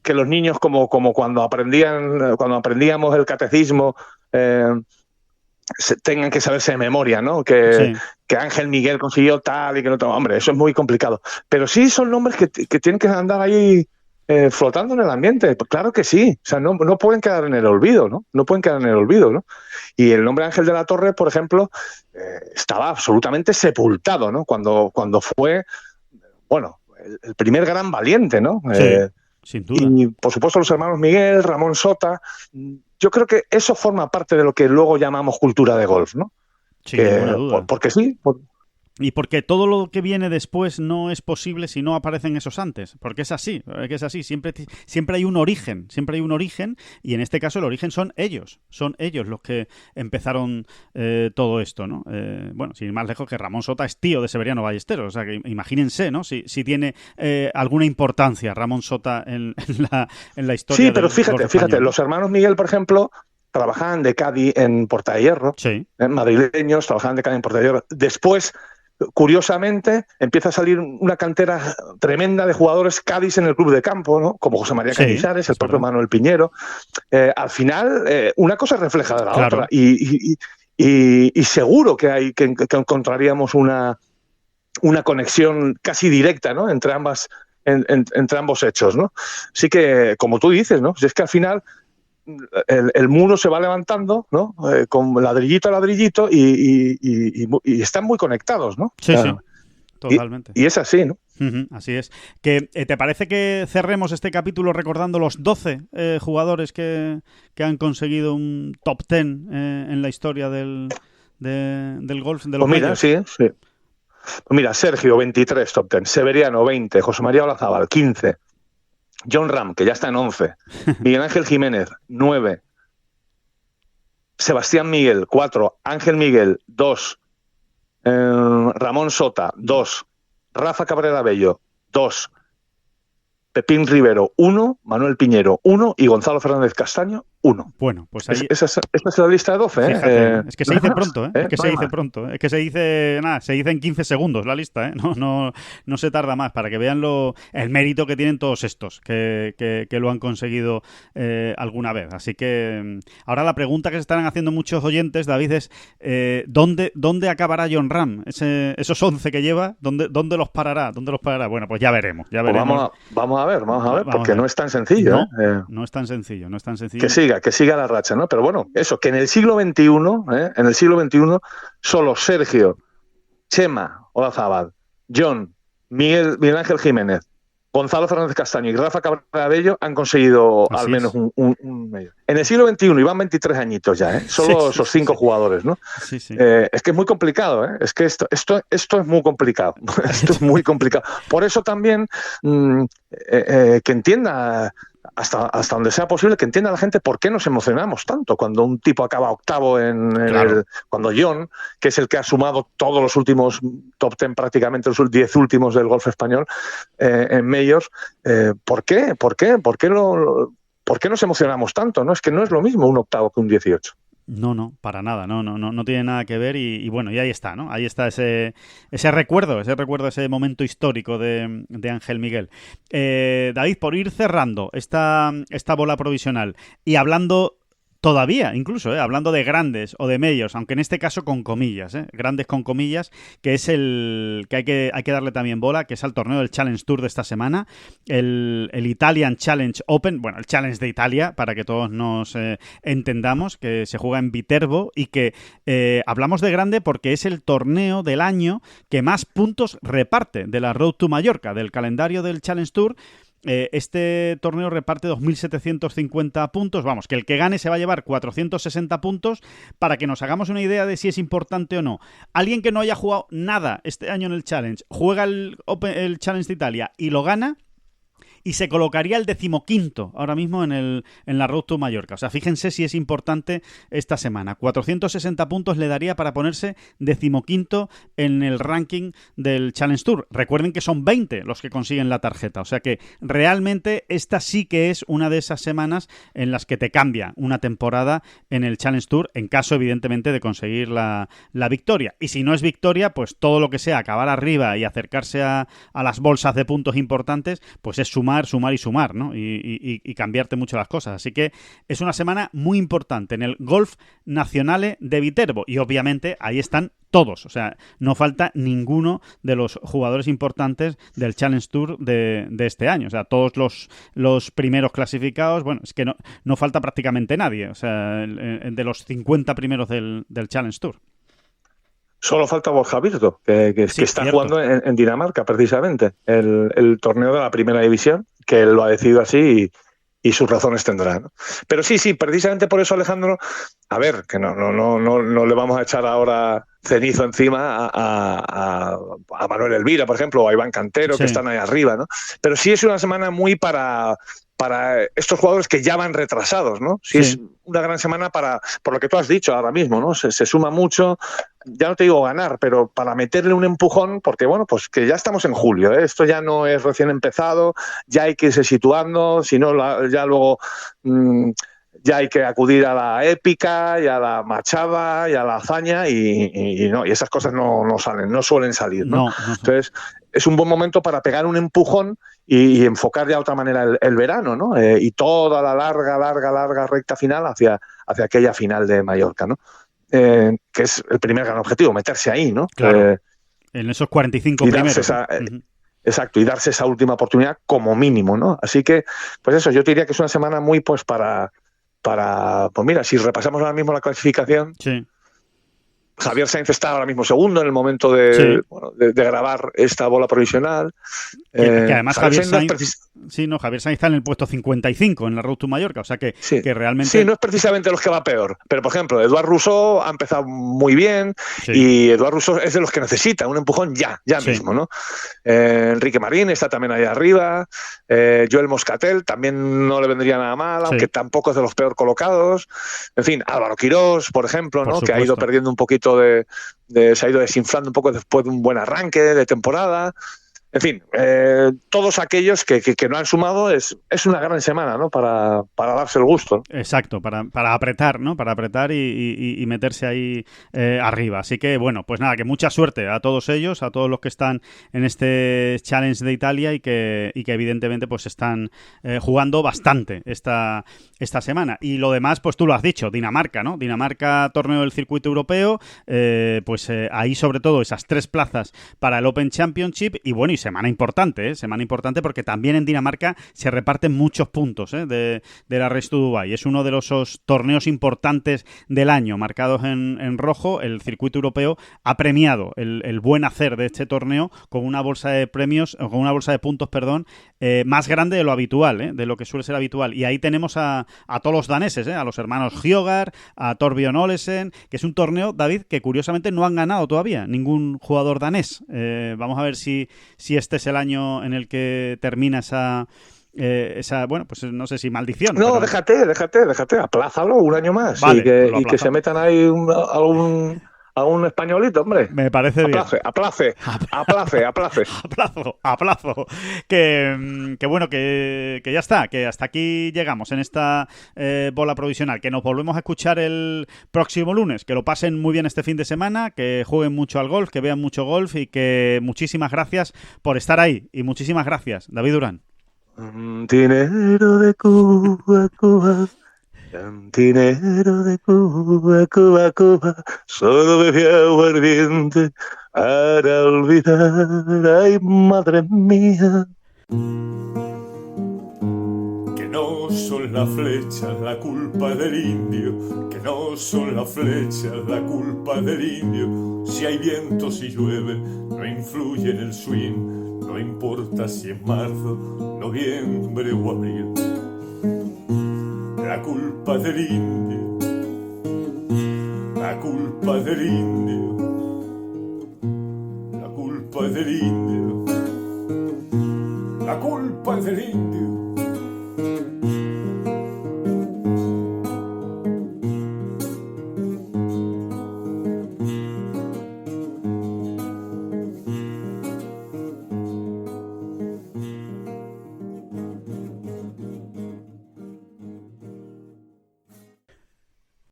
que los niños como cuando aprendíamos el catecismo tengan que saberse de memoria, ¿no? Que Ángel Miguel consiguió tal y que no tal. Hombre, eso es muy complicado. Pero sí son nombres que tienen que andar ahí flotando en el ambiente. Pues claro que sí. O sea, no pueden quedar en el olvido, ¿no? No pueden quedar en el olvido, ¿no? Y el nombre Ángel de la Torre, por ejemplo, estaba absolutamente sepultado, ¿no? Cuando fue, bueno, el primer gran valiente, ¿no? Sí, sin duda. Y, por supuesto, los hermanos Miguel, Ramón Sota. Yo creo que eso forma parte de lo que luego llamamos cultura de golf, ¿no? Sin ninguna duda. Porque sí. Y porque todo lo que viene después no es posible si no aparecen esos antes. Porque es así, siempre hay un origen, y en este caso el origen son ellos los que empezaron todo esto, ¿no? Bueno, sin ir más lejos, que Ramón Sota es tío de Severiano Ballesteros, o sea que imagínense, ¿no?, si tiene alguna importancia Ramón Sota en la historia. Sí, pero fíjate, los hermanos Miguel, por ejemplo, trabajaban de caddy en Porta de Hierro, madrileños, trabajaban de caddy en Porta de Hierro. Después, curiosamente, empieza a salir una cantera tremenda de jugadores Cádiz en el club de campo, ¿no?, como José María Cañizares, el propio Manuel Piñero. Al final, una cosa refleja de la otra. Y seguro que encontraríamos una conexión casi directa, ¿no?, entre ambos hechos, ¿no? Así que, como tú dices, ¿no?, si es que al final el muro se va levantando, ¿no?, con ladrillito a ladrillito y están muy conectados, ¿no? Sí, sí, totalmente. Y es así, ¿no? Así es. ¿Te parece que cerremos este capítulo recordando los 12 jugadores que han conseguido un top 10 en la historia del golf? De los pues mira, medios? sí. Pues mira, Sergio, 23 top 10. Severiano, 20. José María Olazábal, 15. John Ram, que ya está en 11. Miguel Ángel Jiménez, 9. Sebastián Miguel, 4. Ángel Miguel, 2. Ramón Sota, 2. Rafa Cabrera Bello, 2. Pepín Rivero, 1. Manuel Piñero, 1. Y Gonzalo Fernández Castaño, 1. Bueno, pues ahí... Esa es la lista de 12, ¿eh? Fíjate, es que se dice pronto, ¿eh? Es que se dice pronto. Es que se dice en 15 segundos la lista, ¿eh? No se tarda más, para que vean el mérito que tienen todos estos que lo han conseguido alguna vez. Así que ahora la pregunta que se estarán haciendo muchos oyentes, David, es ¿dónde acabará John Ram? Esos 11 que lleva, ¿dónde los parará? Bueno, pues ya veremos. Pues vamos a ver, porque no es tan sencillo. No es tan sencillo. Que siga la racha, ¿no? Pero bueno, eso, que en el siglo XXI, solo Sergio, Chema Olazábal, John, Miguel Ángel Jiménez, Gonzalo Fernández Castaño y Rafa Cabello han conseguido Así al menos es. un medio. En el siglo XXI, y van 23 añitos ya, solo esos 5 jugadores, ¿no? Sí, sí. Es que es muy complicado, ¿eh? Es que esto es muy complicado. Esto es muy complicado. Por eso también que entienda, hasta donde sea posible, que entienda la gente por qué nos emocionamos tanto cuando un tipo acaba octavo Claro. cuando John, que es el que ha sumado todos los últimos top 10 prácticamente, los 10 últimos del golf español en Majors. ¿Por qué? ¿Por qué nos emocionamos tanto? ¿No? Es que no es lo mismo un octavo que un 18. No, para nada, no tiene nada que ver y bueno, y ahí está, ¿no? Ahí está ese recuerdo, ese momento histórico de Ángel Miguel. David, por ir cerrando esta bola provisional y hablando todavía, incluso, hablando de grandes o de medios, aunque en este caso con comillas, grandes con comillas, que es el que hay que darle también bola, que es al torneo del Challenge Tour de esta semana, el Italian Challenge Open, bueno, el Challenge de Italia, para que todos nos entendamos, que se juega en Viterbo y que hablamos de grande porque es el torneo del año que más puntos reparte de la Road to Mallorca, del calendario del Challenge Tour. Este torneo reparte 2.750 puntos. Vamos, que el que gane se va a llevar 460 puntos. Para que nos hagamos una idea de si es importante o no, alguien que no haya jugado nada este año en el Challenge juega el Challenge de Italia y lo gana, y se colocaría el 15º ahora mismo en la Road to Mallorca. O sea, fíjense si es importante esta semana. 460 puntos le daría para ponerse 15º en el ranking del Challenge Tour. Recuerden que son 20 los que consiguen la tarjeta. O sea que realmente esta sí que es una de esas semanas en las que te cambia una temporada en el Challenge Tour, en caso evidentemente de conseguir la victoria. Y si no es victoria, pues todo lo que sea acabar arriba y acercarse a las bolsas de puntos importantes, pues es sumar, ¿no? Y cambiarte mucho las cosas. Así que es una semana muy importante en el Golf Nazionale de Viterbo. Y obviamente ahí están todos. O sea, no falta ninguno de los jugadores importantes del Challenge Tour de este año. O sea, todos los primeros clasificados, bueno, es que no falta prácticamente nadie. O sea, de los 50 primeros del Challenge Tour. Solo falta Borja Virto, que Sí, está cierto. jugando en Dinamarca, precisamente, el torneo de la primera división, que él lo ha decidido así y sus razones tendrá, ¿no? Pero sí, precisamente por eso, Alejandro, a ver, que no le vamos a echar ahora cenizo encima a Manuel Elvira, por ejemplo, o a Iván Cantero, Sí. que están ahí arriba, ¿no? Pero sí es una semana muy para estos jugadores que ya van retrasados, ¿no? Sí. Es una gran semana por lo que tú has dicho ahora mismo, ¿no? Se suma mucho, ya no te digo ganar, pero para meterle un empujón, porque bueno, pues que ya estamos en julio, ¿eh? Esto ya no es recién empezado, ya hay que irse situando, si no, ya luego ya hay que acudir a la épica y a la machada y a la hazaña y esas cosas no suelen salir, ¿no? No. Entonces, es un buen momento para pegar un empujón y enfocar de otra manera el verano, ¿no? Y toda la larga recta final hacia aquella final de Mallorca, ¿no? Que es el primer gran objetivo, meterse ahí, ¿no? Claro. En esos 45 primeros. Exacto, y darse esa última oportunidad como mínimo, ¿no? Así que, pues eso, yo te diría que es una semana muy, pues, para pues mira, si repasamos ahora mismo la clasificación, sí. Javier Sainz está ahora mismo segundo en el momento de grabar esta bola provisional. Que además Javier Sainz está en el puesto 55 en la Road to Mallorca, o sea que realmente... Sí, no es precisamente los que va peor, pero por ejemplo, Eduard Rousseau ha empezado muy bien y Eduard Rousseau es de los que necesita un empujón ya mismo, ¿no? Enrique Marín está también ahí arriba, Joel Moscatel también no le vendría nada mal, aunque tampoco es de los peor colocados. En fin, Álvaro Quirós, por ejemplo, ¿no? Que ha ido perdiendo un poquito se ha ido desinflando un poco después de un buen arranque de temporada. En fin, todos aquellos que no han sumado es una gran semana, ¿no? Para darse el gusto, ¿no? Exacto, para apretar, ¿no? Para apretar y meterse ahí arriba. Así que, bueno, pues nada, que mucha suerte a todos ellos, a todos los que están en este Challenge de Italia y que evidentemente pues están jugando bastante esta semana. Y lo demás, pues tú lo has dicho, Dinamarca, ¿no? Dinamarca, torneo del circuito europeo, ahí sobre todo esas 3 plazas para el Open Championship y bueno, y semana importante, semana importante porque también en Dinamarca se reparten muchos puntos de la Race to Dubai. Es uno de esos torneos importantes del año, marcados en rojo. El circuito europeo ha premiado el buen hacer de este torneo con una bolsa de premios, con una bolsa de puntos, más grande de lo habitual, de lo que suele ser habitual. Y ahí tenemos a todos los daneses, a los hermanos Hyogard, a Torbjørn Olesen, que es un torneo, David, que curiosamente no han ganado todavía ningún jugador danés. Vamos a ver si este es el año en el que termina esa, bueno, pues no sé si maldición. No, pero... déjate, aplázalo un año más. Vale, y que se metan ahí a un españolito, hombre. Me parece bien. Aplace. Aplazo. Que bueno, que ya está, que hasta aquí llegamos en esta bola provisional, que nos volvemos a escuchar el próximo lunes, que lo pasen muy bien este fin de semana, que jueguen mucho al golf, que vean mucho golf y que muchísimas gracias por estar ahí y muchísimas gracias, David Durán. Cantinero de Cuba, Cuba. Cantinero de Cuba, Cuba, Cuba, solo bebí agua ardiente para olvidar, ay, madre mía. Que no son las flechas la culpa del indio, que no son las flechas la culpa del indio. Si hay viento, si llueve, no influye en el swing, no importa si es marzo, noviembre o abril. La culpa del indio, la culpa del indio, la culpa del indio, la culpa del indio.